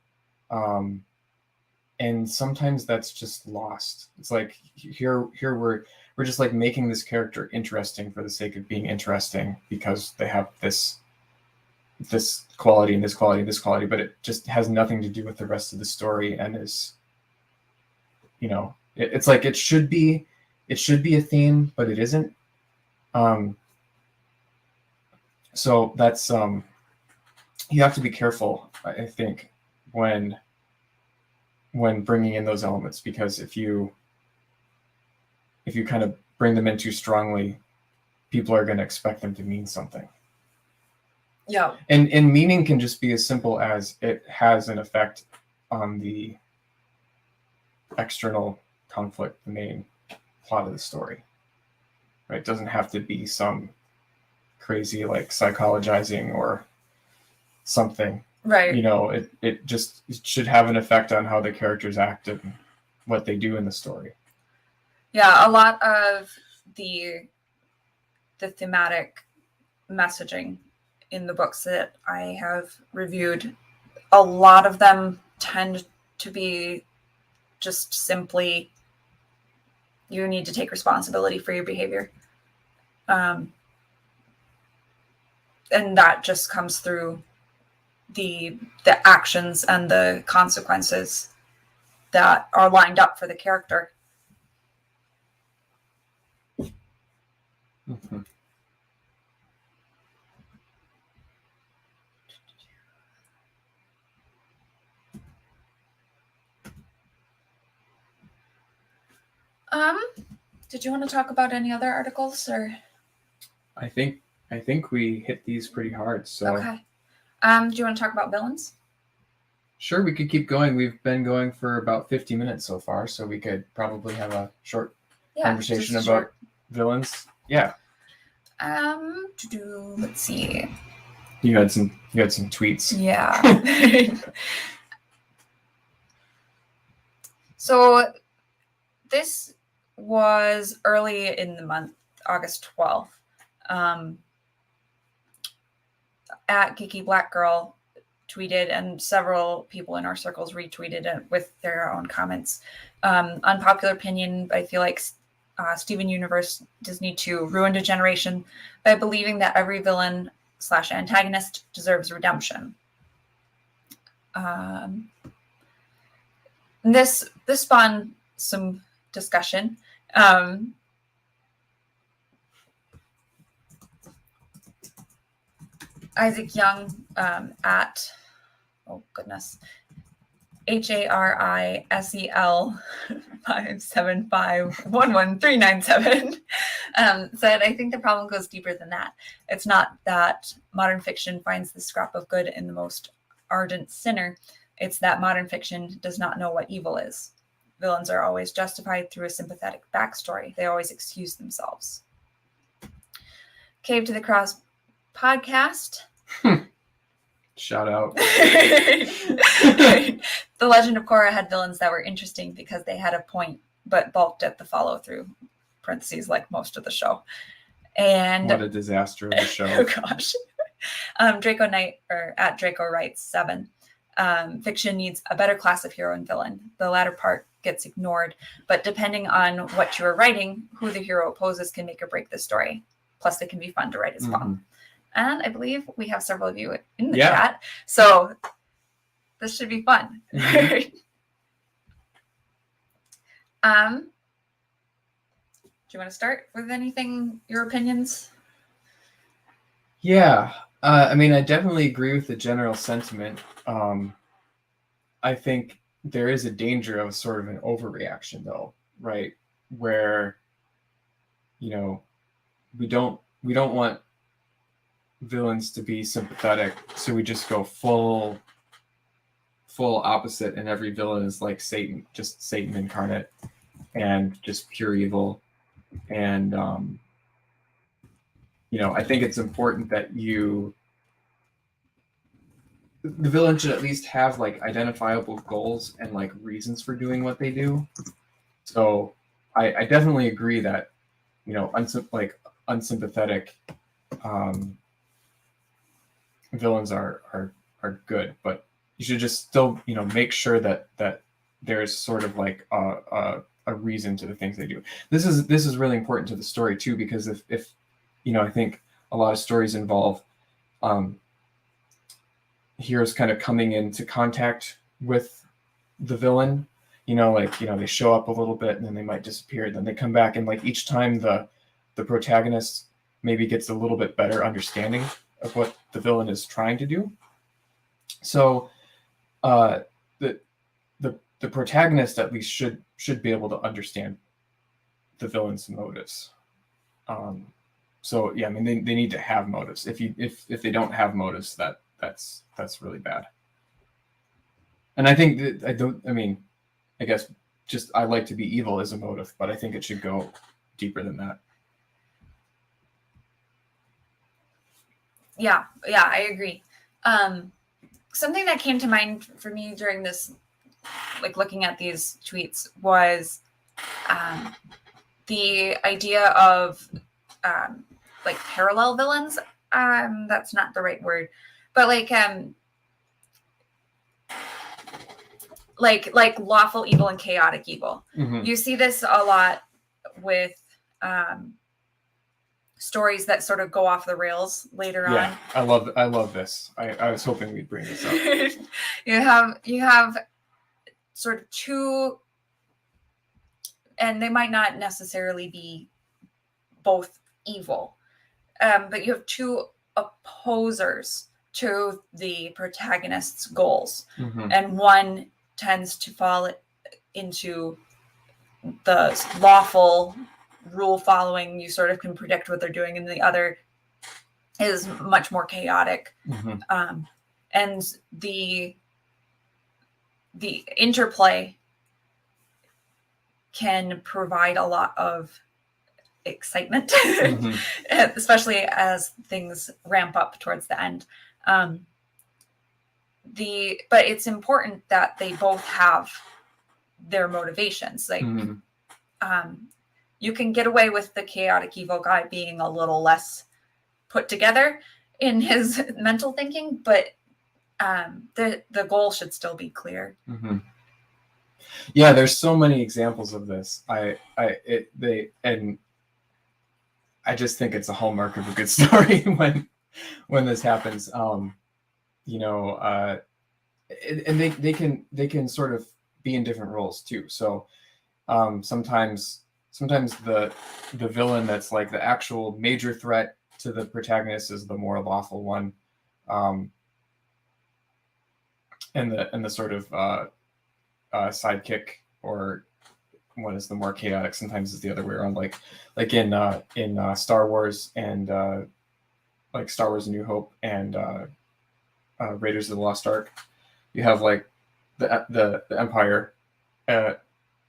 And sometimes that's just lost. It's like here we're just like making this character interesting for the sake of being interesting because they have this quality and this quality and this quality, but it just has nothing to do with the rest of the story and is, it's like it should be a theme, but it isn't. So that's you have to be careful, I think, when bringing in those elements, because if you kind of bring them in too strongly, people are going to expect them to mean something. Yeah. And meaning can just be as simple as it has an effect on the external conflict, the main plot of the story. Right? It doesn't have to be some crazy like psychologizing or something. Right. It should have an effect on how the characters act and what they do in the story. Yeah, a lot of the thematic messaging in the books that I have reviewed, a lot of them tend to be just simply, you need to take responsibility for your behavior. And that just comes through the actions and the consequences that are lined up for the character. Mm-hmm. Did you want to talk about any other articles or? I think we hit these pretty hard. So Okay. Do you want to talk about villains? Sure, we could keep going. We've been going for about 50 minutes so far, so we could probably have a short conversation about villains. Yeah. Let's see. You had some tweets. Yeah. So this was early in the month, August 12th. At Geeky Black Girl tweeted, and several people in our circles retweeted it with their own comments. Unpopular opinion, I feel like Steven Universe Disney 2 ruined a generation by believing that every villain / antagonist deserves redemption. This spawned some discussion. Isaac Young at, oh goodness, HARISEL 575-11397 said, I think the problem goes deeper than that. It's not that modern fiction finds the scrap of good in the most ardent sinner. It's that modern fiction does not know what evil is. Villains are always justified through a sympathetic backstory. They always excuse themselves. Cave to the Cross podcast. Shout out. The Legend of Korra had villains that were interesting because they had a point, but balked at the follow through. Parentheses, like most of the show. And what a disaster of a show. Oh gosh. Draco Knight, or at Draco writes 7. Fiction needs a better class of hero and villain. The latter part gets ignored, but depending on what you are writing, who the hero opposes can make or break the story. Plus, they can be fun to write as well. And I believe we have several of you in the chat, so this should be fun. Do you want to start with anything, your opinions? Yeah, I mean, I definitely agree with the general sentiment. I think there is a danger of sort of an overreaction, though, right? Where, you know, we don't want villains to be sympathetic, so we just go full opposite, and every villain is like Satan, just Satan incarnate, and just pure evil. And I think it's important that the villain should at least have like identifiable goals and like reasons for doing what they do. So I definitely agree that unsympathetic villains are good, but you should just still make sure that there's sort of like a reason to the things they do. This is really important to the story too, because if I think a lot of stories involve heroes kind of coming into contact with the villain, they show up a little bit and then they might disappear, then they come back, and like each time the protagonist maybe gets a little bit better understanding of what the villain is trying to do. So the protagonist at least should be able to understand the villain's motives. So yeah, I mean they need to have motives. If they don't have motives, that's really bad. And I think that I guess just I like to be evil as a motive, but I think it should go deeper than that. Yeah, I agree. Something that came to mind for me during this, like looking at these tweets, was the idea of like parallel villains. That's not the right word, but like lawful evil and chaotic evil. Mm-hmm. You see this a lot with stories that sort of go off the rails later on. I love this. I was hoping we'd bring this up. You have sort of two, and they might not necessarily be both evil, but you have two opposers to the protagonist's goals, mm-hmm. and one tends to fall into the lawful rule following, you sort of can predict what they're doing, and the other is much more chaotic. And the interplay can provide a lot of excitement, especially as things ramp up towards the end. But it's important that they both have their motivations. Like, you can get away with the chaotic evil guy being a little less put together in his mental thinking, but the goal should still be clear. Yeah, there's so many examples of this. I just think it's a hallmark of a good story when this happens. And they can sort of be in different roles too. So sometimes the villain that's like the actual major threat to the protagonist is the more lawful one, and the sort of sidekick or one is the more chaotic. Sometimes it's the other way around, like in Star Wars and like Star Wars: A New Hope and Raiders of the Lost Ark. You have like the Empire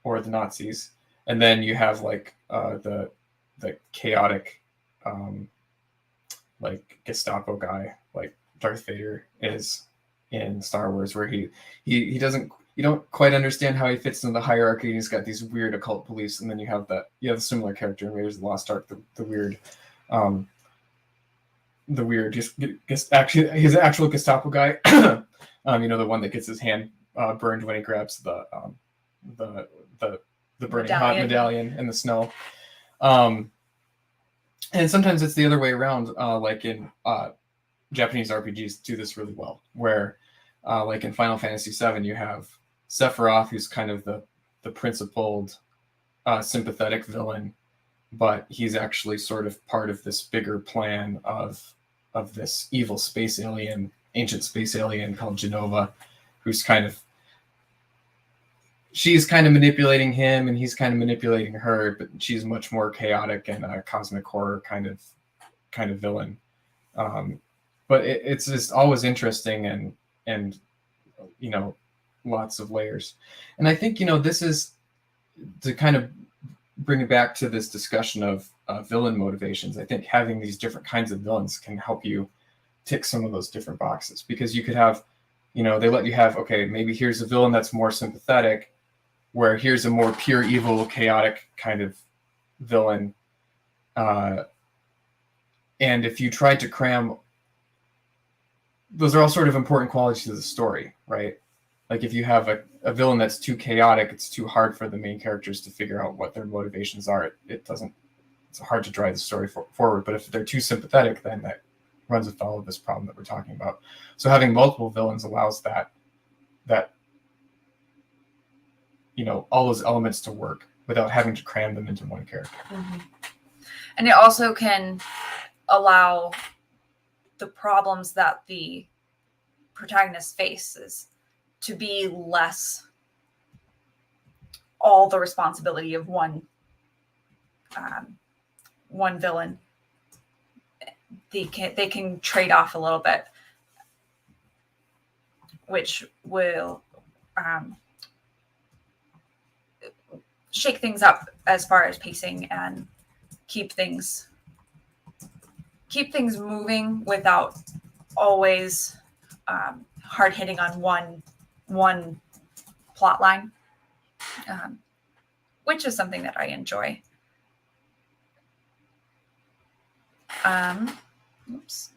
or the Nazis, and then you have like the chaotic like Gestapo guy, like Darth Vader is in Star Wars, where he doesn't, you don't quite understand how he fits into the hierarchy, and he's got these weird occult beliefs. And then you have a similar character in Raiders of the Lost Ark, the weird his actual Gestapo guy, the one that gets his hand burned when he grabs the burning hot medallion in the snow. And sometimes it's the other way around, like in Japanese RPGs do this really well, where like in Final Fantasy VII, you have Sephiroth, who's kind of the principled, sympathetic villain, but he's actually sort of part of this bigger plan of this evil ancient space alien called Genova, she's kind of manipulating him, and he's kind of manipulating her, but she's much more chaotic and a cosmic horror kind of villain. But it's just always interesting and lots of layers. And I think this is to kind of bring it back to this discussion of villain motivations. I think having these different kinds of villains can help you tick some of those different boxes, because you could have, they let you have, okay, maybe here's a villain that's more sympathetic, where here's a more pure evil, chaotic kind of villain. And if you tried to cram, those are all sort of important qualities to the story, right? Like if you have a villain that's too chaotic, it's too hard for the main characters to figure out what their motivations are. It's hard to drive the story forward. But if they're too sympathetic, then that runs afoul of this problem that we're talking about. So having multiple villains allows that all those elements to work without having to cram them into one character. And it also can allow the problems that the protagonist faces to be less all the responsibility of one villain. They can trade off a little bit, which will shake things up as far as pacing and keep things moving without always hard hitting on one plot line, which is something that I enjoy. Oops.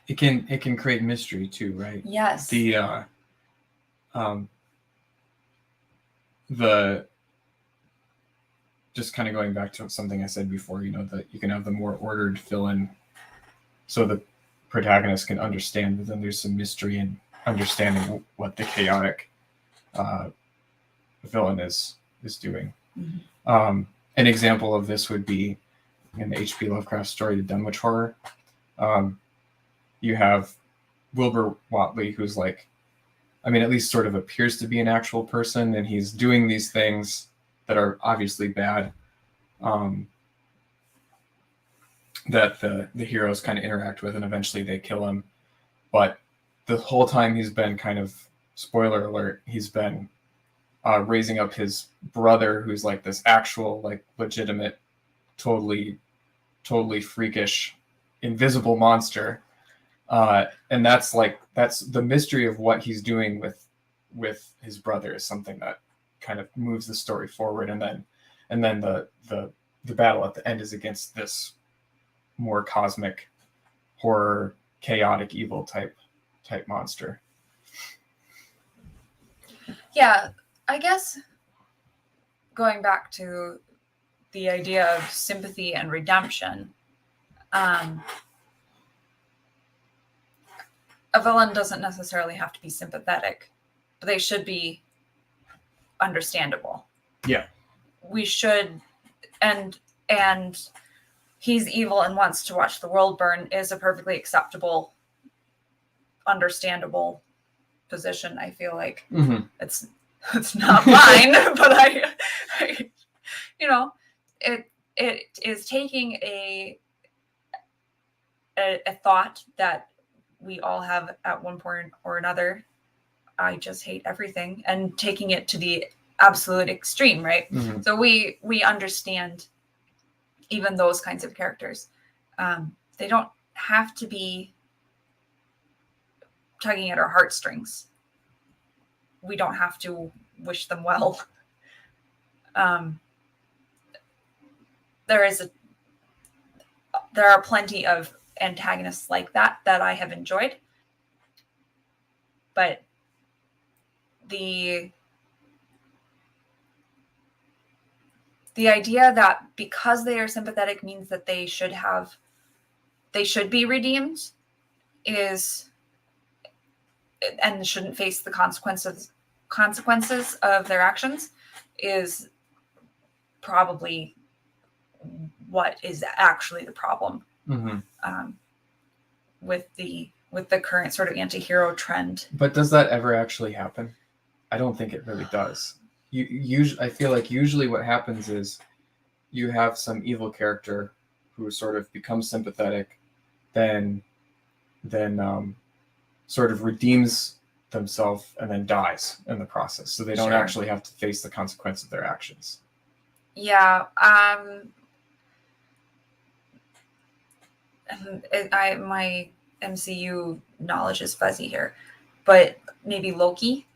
It can create mystery too, right? Yes. The just kind of going back to something I said before, that you can have the more ordered villain, so the protagonist can understand, but then there's some mystery in understanding what the chaotic villain is doing. An example of this would be in the H.P. Lovecraft story, The Dunwich Horror. You have Wilbur Whatley, who's like I mean, at least sort of appears to be an actual person, and he's doing these things that are obviously bad, that the heroes kind of interact with, and eventually they kill him. But the whole time he's been kind of, spoiler alert, he's been raising up his brother, who's like this actual, like, legitimate, totally freakish, invisible monster. And that's the mystery of what he's doing with his brother is something that kind of moves the story forward. And then the battle at the end is against this more cosmic horror, chaotic evil type monster. Yeah, I guess going back to the idea of sympathy and redemption, a villain doesn't necessarily have to be sympathetic, but they should be understandable. Yeah. We should, and he's evil and wants to watch the world burn is a perfectly acceptable, understandable position. I feel like it's not mine, but I you know, it is taking a thought that we all have at one point or another. I just hate everything, and taking it to the absolute extreme, right? Mm-hmm. So we understand even those kinds of characters. They don't have to be tugging at our heartstrings. We don't have to wish them well. There are plenty of antagonists like that I have enjoyed, but the idea that because they are sympathetic means that they should be redeemed and shouldn't face the consequences of their actions is probably what is actually the problem with the current sort of anti-hero trend. But does that ever actually happen? I don't think it really does. I feel like usually what happens is you have some evil character who sort of becomes sympathetic, then sort of redeems themselves and then dies in the process. So they don't actually have to face the consequence of their actions. Yeah. My MCU knowledge is fuzzy here, but maybe Loki.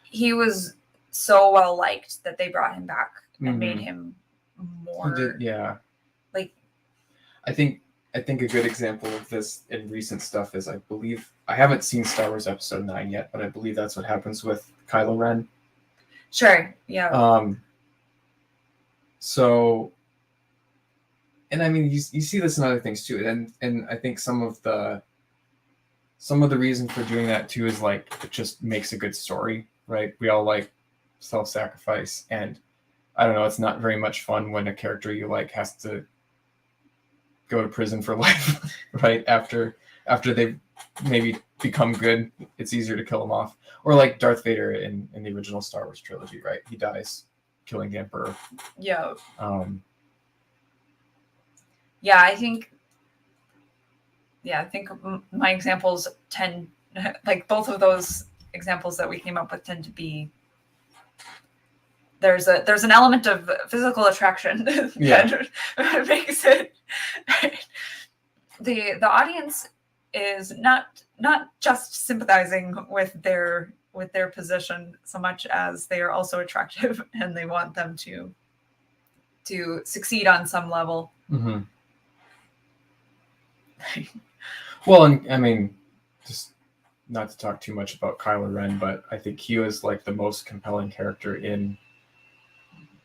He was so well liked that they brought him back and made him more. Yeah. Like, I think a good example of this in recent stuff is, I believe, I haven't seen Star Wars Episode 9 yet, but I believe that's what happens with Kylo Ren. Sure. Yeah. So, and I mean, you see this in other things too, and I think some of the reason for doing that too is, like, it just makes a good story, right? We all like self-sacrifice, and I don't know, it's not very much fun when a character you like has to go to prison for life, right? After they've maybe become good, it's easier to kill them off. Or like Darth Vader in the original Star Wars trilogy, right? He dies killing the Emperor. Yeah. I think my examples tend, like both of those examples that we came up with, tend to be, there's an element of physical attraction that makes it the audience is not just sympathizing with their position so much as they are also attractive and they want them to succeed on some level. Mm-hmm. Well, and I mean, just not to talk too much about Kylo Ren, but I think he was like the most compelling character in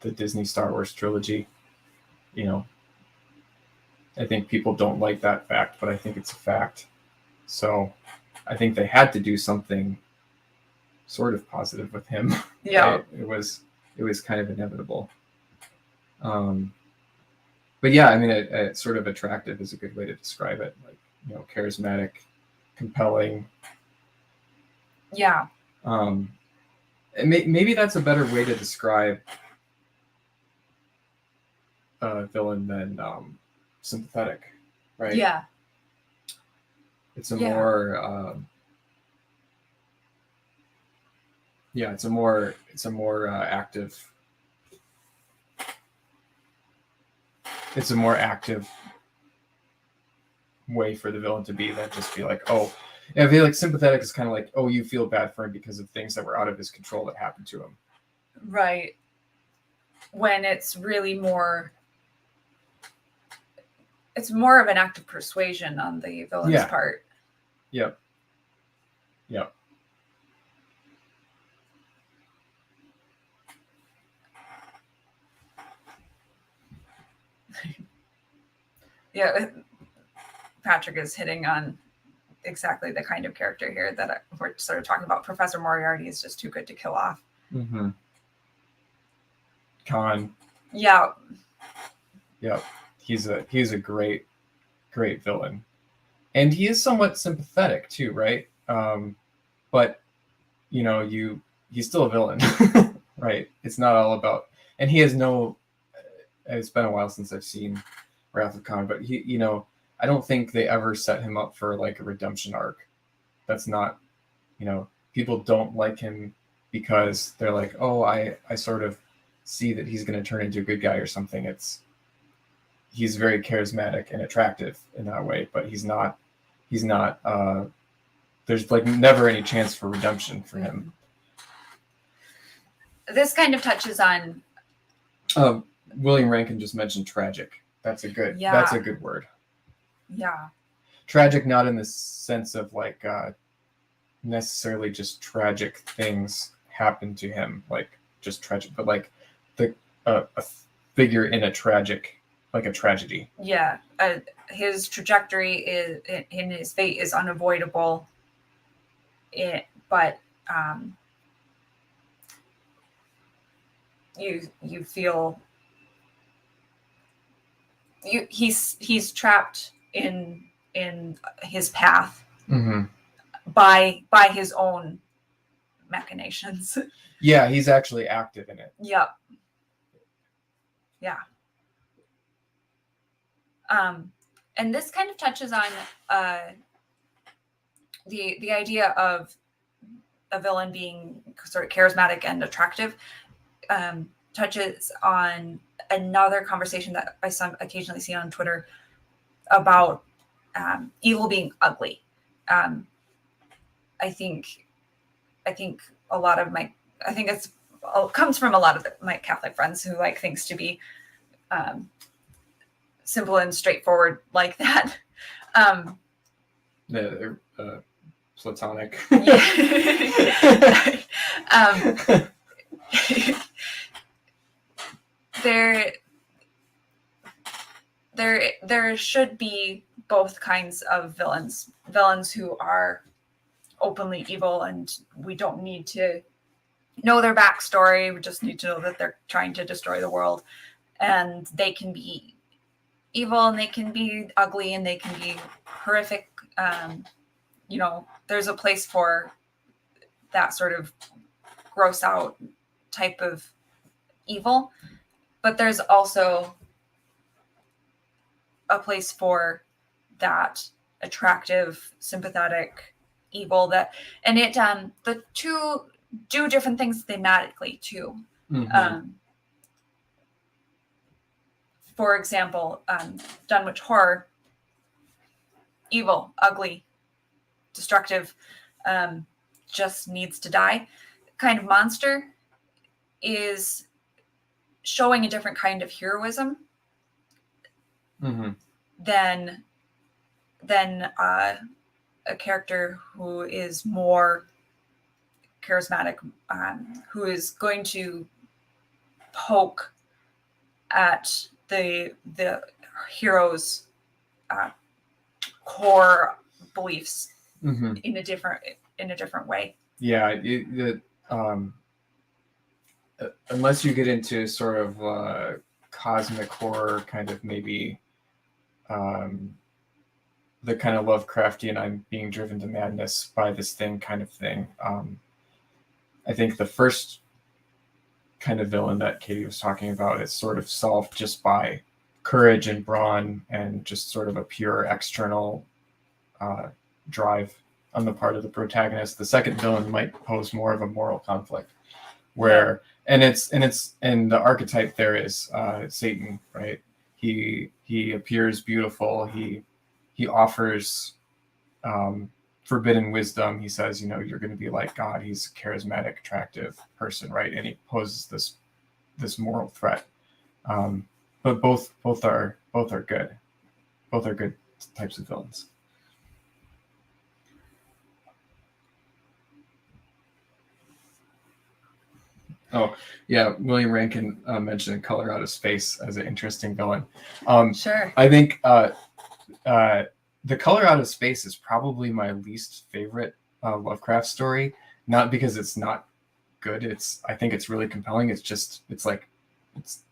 the Disney Star Wars trilogy. You know, I think people don't like that fact, but I think it's a fact. So I think they had to do something sort of positive with him. Yeah. Right? It was kind of inevitable. But yeah, I mean, sort of attractive is a good way to describe it. Like, you know, charismatic, compelling, Yeah. Maybe that's a better way to describe a villain than sympathetic, right? Yeah. It's a Yeah. more it's a more active. It's a more active way for the villain to be than just be like, oh, I feel like sympathetic is kind of like, oh, you feel bad for him because of things that were out of his control that happened to him. Right. When it's really more, it's more of an act of persuasion on the villain's part. Yep. Yeah. Patrick is hitting on exactly the kind of character here that we're sort of talking about. Professor Moriarty is just too good to kill off. Mm-hmm. Khan. Yeah. Yep. He's a great villain, and he is somewhat sympathetic too, right? But he's still a villain, right? It's not all about, and he has no. It's been a while since I've seen Wrath of Khan, but I don't think they ever set him up for like a redemption arc. That's not, people don't like him because they're like, oh, I sort of see that he's going to turn into a good guy or something. He's very charismatic and attractive in that way, but he's not, there's like never any chance for redemption for him. This kind of touches on, William Rankin just mentioned tragic. That's a good word. Yeah. Tragic, not in the sense of like necessarily just tragic things happen to him, like just tragic, but like a figure in a tragic, like a tragedy. Yeah. His trajectory in his fate is unavoidable. But you feel he's trapped in his path by his own machinations. Yeah, he's actually active in it. Yep. Yeah. And this kind of touches on the idea of a villain being sort of charismatic and attractive. Touches on another conversation that I occasionally see on Twitter about evil being ugly. I think a lot of it comes from a lot of my Catholic friends who like things to be simple and straightforward like that. They're platonic. There should be both kinds of villains who are openly evil, and we don't need to know their backstory. We just need to know that they're trying to destroy the world, and they can be evil and they can be ugly and they can be horrific. There's a place for that sort of gross out type of evil, but there's also a place for that attractive, sympathetic evil and the two do different things thematically too. For example, Dunwich Horror, evil, ugly, destructive, just needs to die kind of monster is showing a different kind of heroism than a character who is more charismatic, who is going to poke at the hero's core beliefs in a different way. Yeah, unless you get into sort of cosmic horror, kind of maybe the kind of Lovecraftian I'm being driven to madness by this thing kind of thing. I think the first kind of villain that Katie was talking about is sort of solved just by courage and brawn and just sort of a pure external drive on the part of the protagonist. The second villain might pose more of a moral conflict, where and the archetype there is Satan, right? He appears beautiful. He offers forbidden wisdom. He says, you're going to be like God. He's a charismatic, attractive person, right? And he poses this moral threat. But both are good. Both are good types of villains. Oh, yeah. William Rankin mentioned Color Out of Space as an interesting villain. Sure. I think The Color Out of Space is probably my least favorite Lovecraft story. Not because it's not good. I think it's really compelling. It's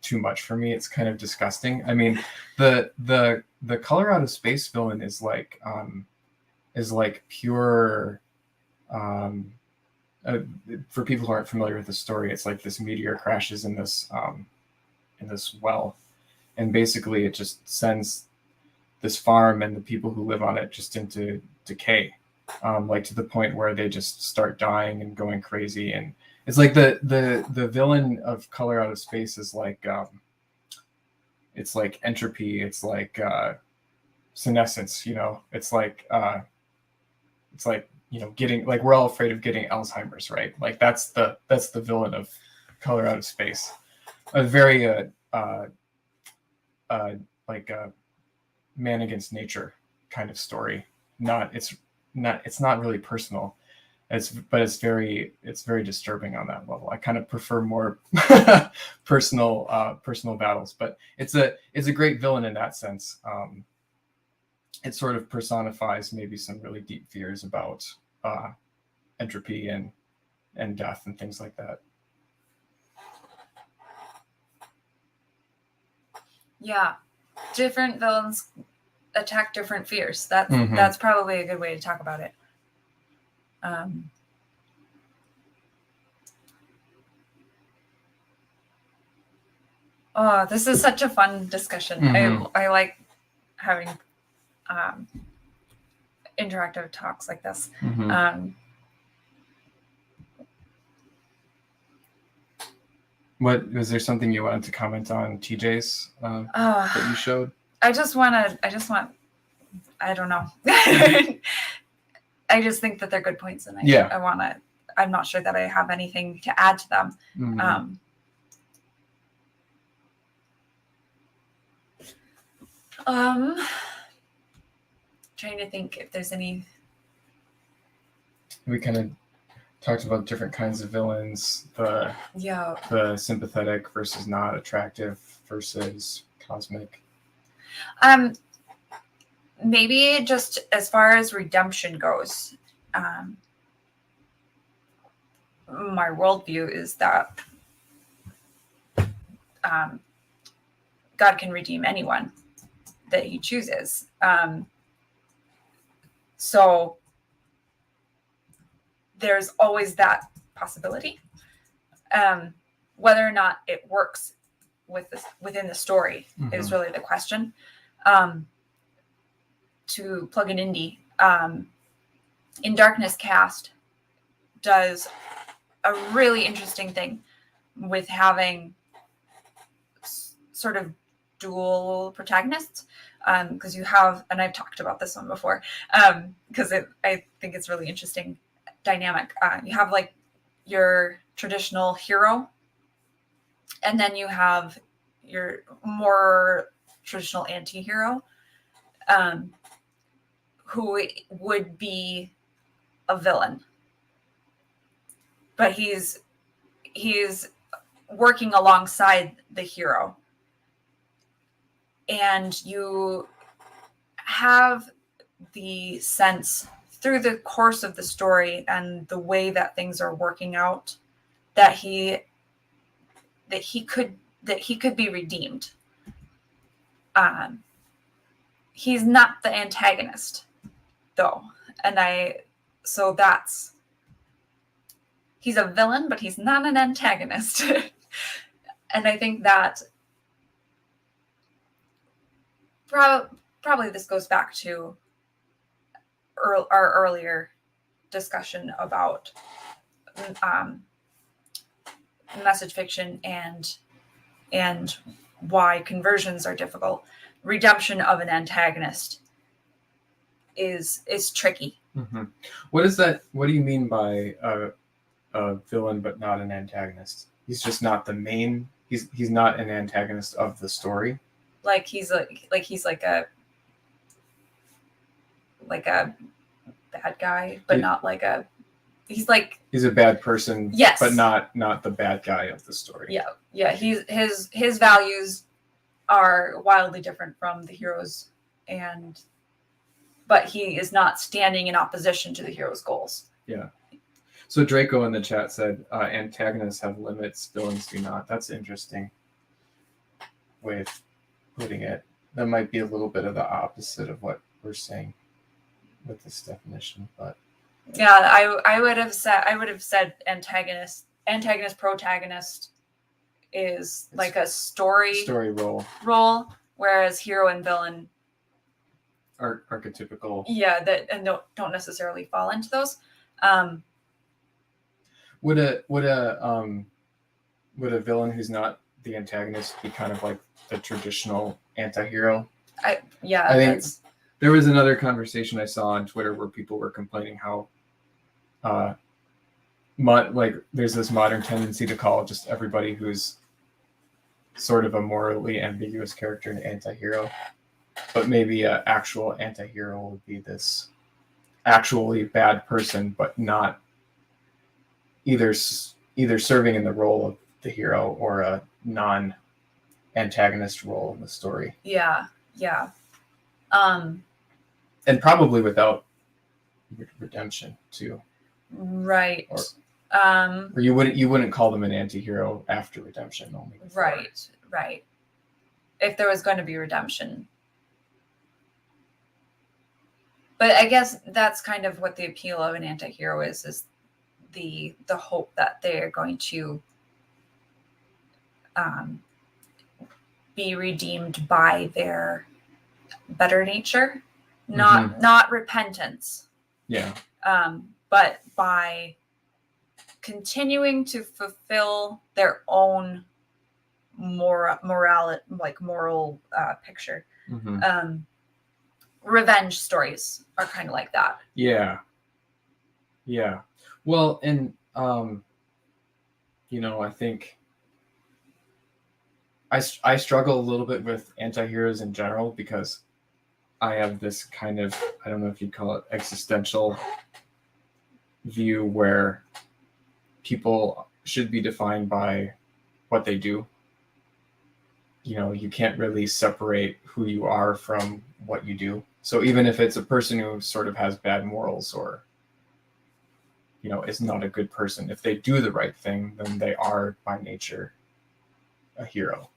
too much for me. It's kind of disgusting. I mean, the Color Out of Space villain is like pure. For people who aren't familiar with the story, it's like this meteor crashes in this well, and basically it just sends this farm and the people who live on it just into decay, like to the point where they just start dying and going crazy. And it's like the villain of Color Out of Space is like it's like entropy. It's like senescence. It's like getting, like, we're all afraid of getting Alzheimer's, right? Like that's the villain of Color Out of Space. A very like a man against nature kind of story. It's not really personal. But it's very disturbing on that level. I kind of prefer more personal battles, but it's a great villain in that sense. It sort of personifies maybe some really deep fears about entropy and death and things like that. Yeah, different villains attack different fears. That's probably a good way to talk about it. Oh, this is such a fun discussion. I like having interactive talks like this. What was there something you wanted to comment on TJ's that you showed? I don't know. I just think that they're good points, and I'm not sure that I have anything to add to them. Trying to think if there's any. We kind of talked about different kinds of villains, the sympathetic versus not attractive versus cosmic. Maybe just as far as redemption goes, my worldview is that God can redeem anyone that he chooses. So there's always that possibility. Whether or not it works within the story is really the question. To plug an indie, In Darkness Cast does a really interesting thing with having sort of dual protagonists, because you have, and I've talked about this one before, because I think it's really interesting dynamic. You have like your traditional hero, and then you have your more traditional anti-hero, who would be a villain, but he's working alongside the hero. And you have the sense through the course of the story and the way that things are working out that he could be redeemed. he's not the antagonist, though. And so that's, he's a villain, but he's not an antagonist. And I think that probably this goes back to our earlier discussion about message fiction and why conversions are difficult. Redemption of an antagonist is tricky. Mm-hmm. What is that? What do you mean by a villain but not an antagonist? He's just not the main. He's not an antagonist of the story. Like he's like a bad guy, but not like a. He's a bad person. Yes, but not the bad guy of the story. Yeah. His values are wildly different from the hero's, but he is not standing in opposition to the hero's goals. Yeah. So Draco in the chat said antagonists have limits, villains do not. That's interesting way of putting it. That might be a little bit of the opposite of what we're saying with this definition, but yeah, I would have said antagonist, protagonist is like a story role, whereas hero and villain are archetypical. Yeah, that and don't necessarily fall into those. Would a villain who's not the antagonist be kind of like the traditional anti-hero? I think there was another conversation I saw on Twitter where people were complaining how there's this modern tendency to call just everybody who's sort of a morally ambiguous character an anti-hero, but maybe an actual anti-hero would be this actually bad person, but not either serving in the role of the hero or a non-antagonist role in the story. Yeah. And probably without redemption too. Right. Or you wouldn't call them an anti-hero after redemption only. Before. Right. If there was going to be redemption. But I guess that's kind of what the appeal of an anti-hero is the hope that they're going to be redeemed by their better nature, not repentance. Yeah. But by continuing to fulfill their own moral picture. Mm-hmm. Revenge stories are kind of like that. Yeah. Well, and I think I struggle a little bit with anti-heroes in general because I have this kind of, I don't know if you'd call it existential view where people should be defined by what they do. You can't really separate who you are from what you do. So even if it's a person who sort of has bad morals or, is not a good person, if they do the right thing, then they are by nature a hero.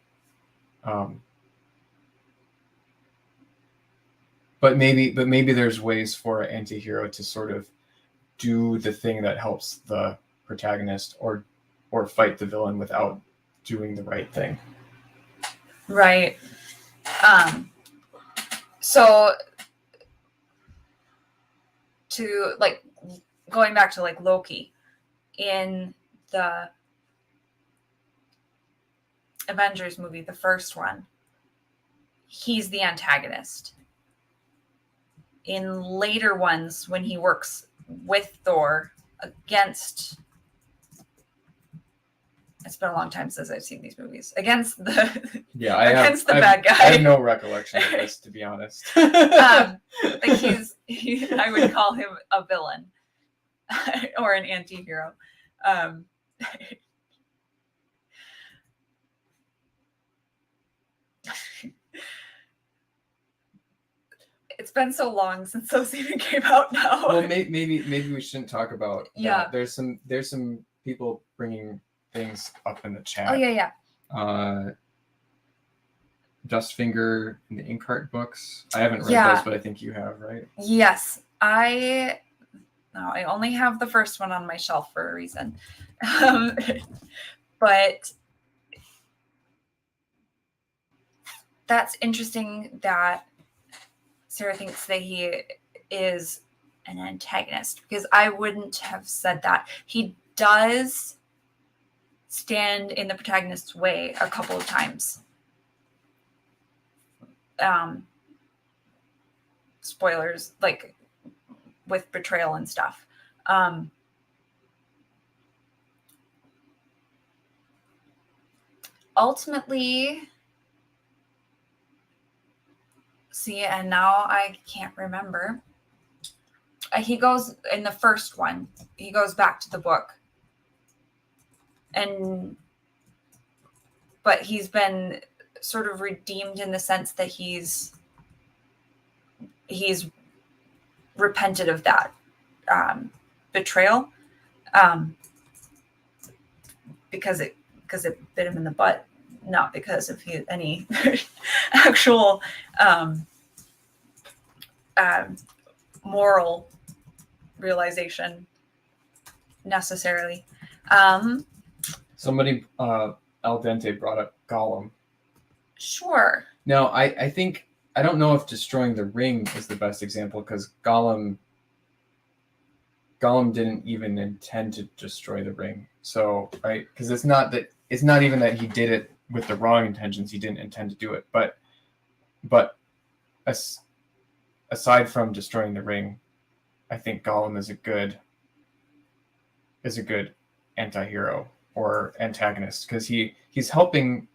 But maybe there's ways for an anti-hero to sort of do the thing that helps the protagonist or fight the villain without doing the right thing. Right. So to going back to Loki in the Avengers movie, the first one, he's the antagonist. In later ones, when he works with Thor against, it's been a long time since I've seen these movies, against the bad guy. I have no recollection of this, to be honest. I would call him a villain or an anti-hero. It's been so long since those even came out now. Well, maybe we shouldn't talk about that. There's some people bringing things up in the chat. Oh yeah. Dustfinger and the Inkheart books. I haven't read Yeah. those, but I think you have, right? Yes, I only have the first one on my shelf for a reason. But that's interesting that Sarah thinks that he is an antagonist, because I wouldn't have said that. He does stand in the protagonist's way a couple of times. Spoilers, like with betrayal and stuff. Ultimately, see, and now I can't remember. He goes in the first one, he goes back to the book, but he's been sort of redeemed in the sense that he's repented of that betrayal, because it bit him in the butt, not because of any actual moral realization necessarily. Somebody, Al Dente, brought up Gollum. Sure. Now, I think, I don't know if destroying the ring is the best example, because Gollum didn't even intend to destroy the ring. So, right, because it's not even that he did it with the wrong intentions. He didn't intend to do it, but aside from destroying the ring, I think Gollum is a good anti-hero or antagonist, because he's helping,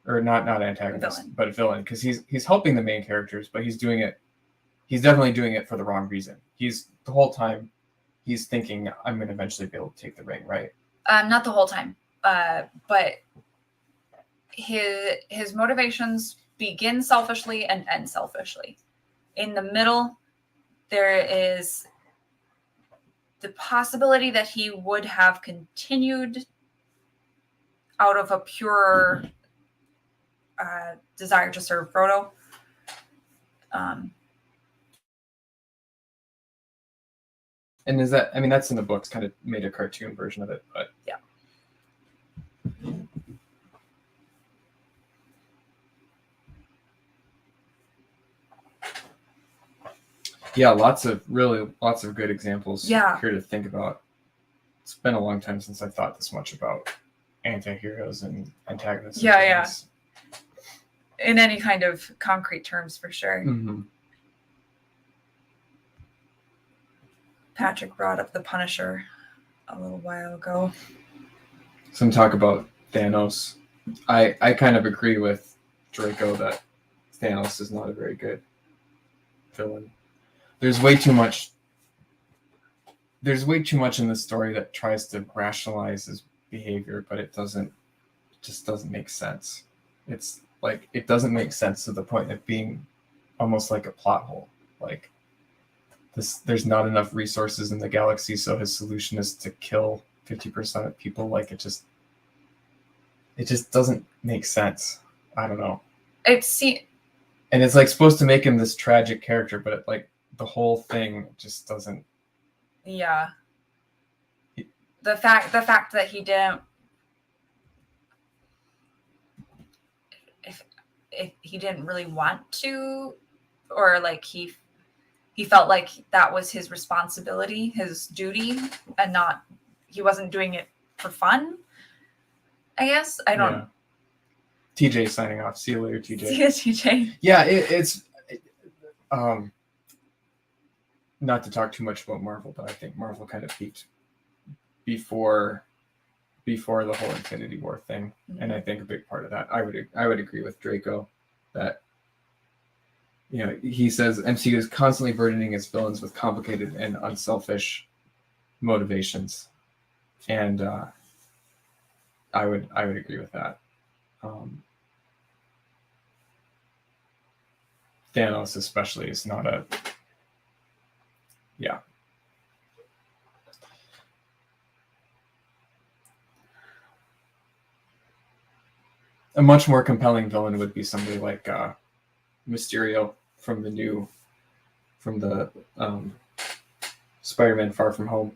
or not antagonist, Villain. but villain, because he's helping the main characters, but he's definitely doing it for the wrong reason. He's the whole time he's thinking, I'm going to eventually be able to take the ring, right? Not the whole time, but his motivations begin selfishly and end selfishly. In the middle, there is the possibility that he would have continued out of a pure desire to serve Frodo. And is that, I mean, that's in the books, kind of made a cartoon version of it, but yeah. Yeah, lots of good examples Yeah. here to think about. It's been a long time since I thought this much about anti-heroes and antagonists. Yeah. In any kind of concrete terms, for sure. Mm-hmm. Patrick brought up the Punisher a little while ago. Some talk about Thanos. I kind of agree with Draco that Thanos is not a very good villain. There's way too much in the story that tries to rationalize his behavior, but it just doesn't make sense. It's like, it doesn't make sense to the point of being almost like a plot hole. Like, there's not enough resources in the galaxy, so his solution is to kill 50% of people. Like, it just doesn't make sense. I don't know. And it's like supposed to make him this tragic character, but like the whole thing just doesn't. Yeah. The fact that he didn't, if he didn't really want to, or like he felt like that was his responsibility, his duty, and he wasn't doing it for fun, I guess. I don't. Yeah. TJ signing off. See you later, TJ. See you, TJ. Yeah, it's not to talk too much about Marvel, but I think Marvel kind of peaked before the whole Infinity War thing. Mm-hmm. And I think a big part of that, I would agree with Draco that, you know, he says MCU is constantly burdening its villains with complicated and unselfish motivations, and I would agree with that. Thanos especially is not a, yeah. a much more compelling villain would be somebody like Mysterio from the Spider-Man Far From Home,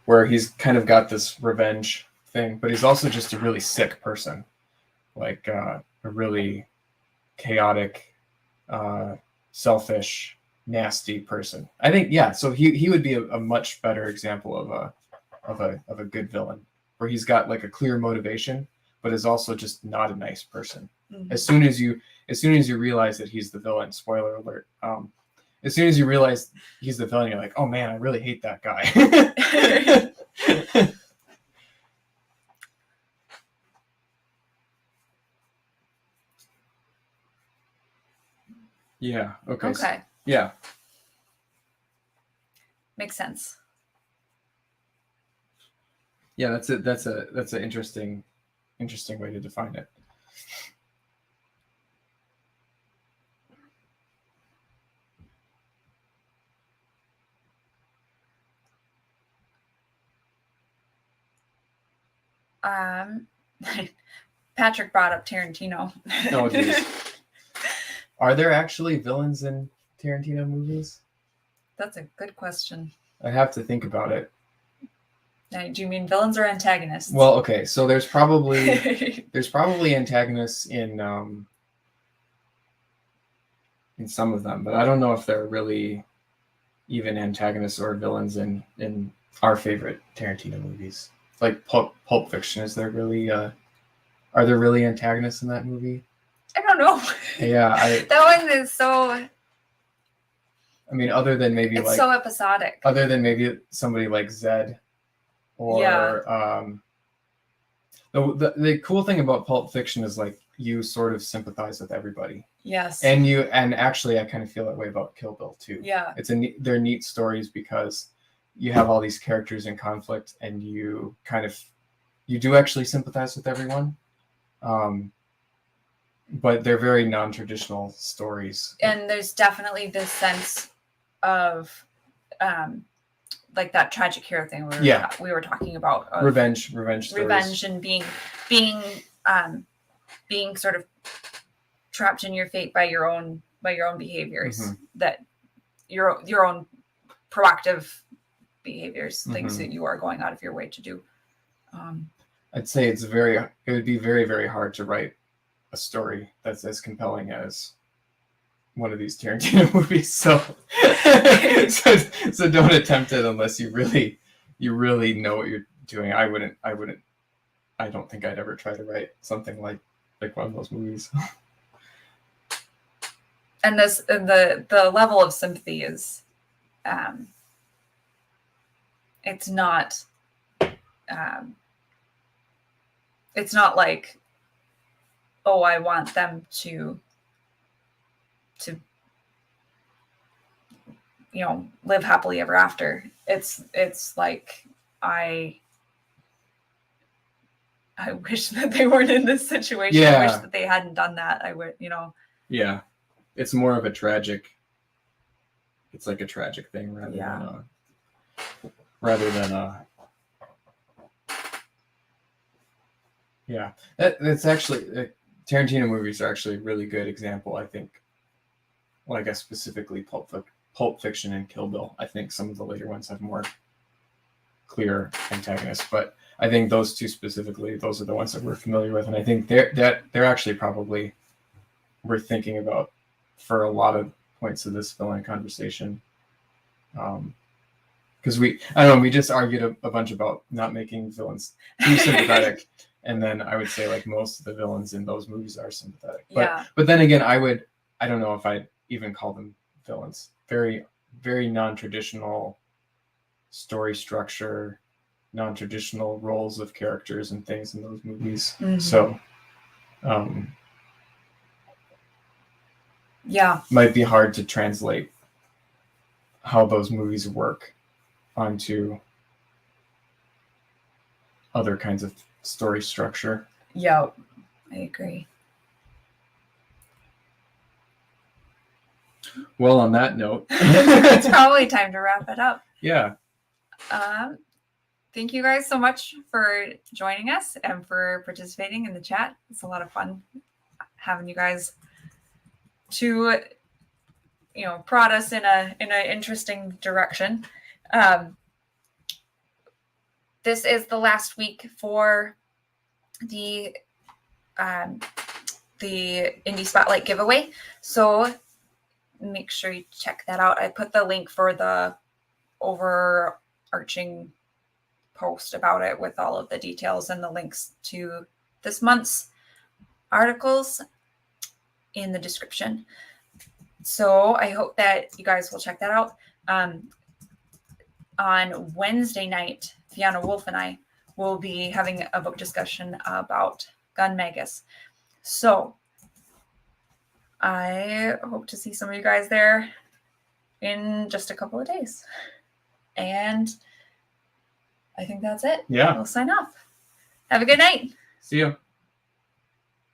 where he's kind of got this revenge thing, but he's also just a really sick person, like a really chaotic, selfish, nasty person. I think, yeah. So he would be a much better example of a good villain, where he's got like a clear motivation, but is also just not a nice person. Mhm. As soon as you realize that he's the villain, spoiler alert. As soon as you realize he's the villain, you're like, oh man, I really hate that guy. Yeah. Okay. Okay. Yeah. Makes sense. Yeah. That's it. That's an interesting way to define it. Patrick brought up Tarantino. Oh, geez. Are there actually villains in Tarantino movies? That's a good question. I have to think about it. Now, do you mean villains or antagonists? Well, okay, so there's probably antagonists in some of them, but I don't know if they're really even antagonists or villains in our favorite Tarantino movies. Like Pulp Fiction, is there really are there really antagonists in that movie? I don't know. Yeah, that one is so. I mean, other than maybe it's so episodic. Other than maybe somebody like Zed, or the cool thing about Pulp Fiction is like you sort of sympathize with everybody. Yes. And actually, I kind of feel that way about Kill Bill too. Yeah. They're neat stories because you have all these characters in conflict, and you do actually sympathize with everyone. But they're very non-traditional stories. And there's definitely this sense of like that tragic hero thing we were talking about. Revenge stories. Revenge and being sort of trapped in your fate by your own behaviors, mm-hmm. that your own proactive behaviors, mm-hmm. things that you are going out of your way to do. I'd say it would be very, very hard to write a story that's as compelling as one of these Tarantino movies. So don't attempt it unless you really know what you're doing. I don't think I'd ever try to write something like one of those movies. And the level of sympathy is it's not like, oh, I want them to live happily ever after. It's like I wish that they weren't in this situation. Yeah. I wish that they hadn't done that. I would, Yeah. It's more of a tragic thing rather than yeah. That's actually Tarantino movies are actually a really good example, I think. Well, I guess specifically Pulp Fiction and Kill Bill. I think some of the later ones have more clear antagonists, but I think those two specifically, those are the ones that we're familiar with, and I think they're actually probably worth thinking about for a lot of points of this villain conversation. Because we just argued a bunch about not making villains too sympathetic. And then I would say like most of the villains in those movies are sympathetic. But then again, I don't know if I'd even call them villains. Very, very non-traditional story structure, non-traditional roles of characters and things in those movies. Mm-hmm. So, might be hard to translate how those movies work onto other kinds of story structure. Yeah, I agree. Well, on that note, it's probably time to wrap it up. Yeah. thank you guys so much for joining us and for participating in the chat. It's a lot of fun having you guys to, prod us in an interesting direction. This is the last week for the Indie Spotlight giveaway. So make sure you check that out. I put the link for the overarching post about it with all of the details and the links to this month's articles in the description. So I hope that you guys will check that out. On Wednesday night, Fiona Wolf and I will be having a book discussion about Gun Magus. So I hope to see some of you guys there in just a couple of days. And I think that's it. Yeah. We'll sign off. Have a good night. See you.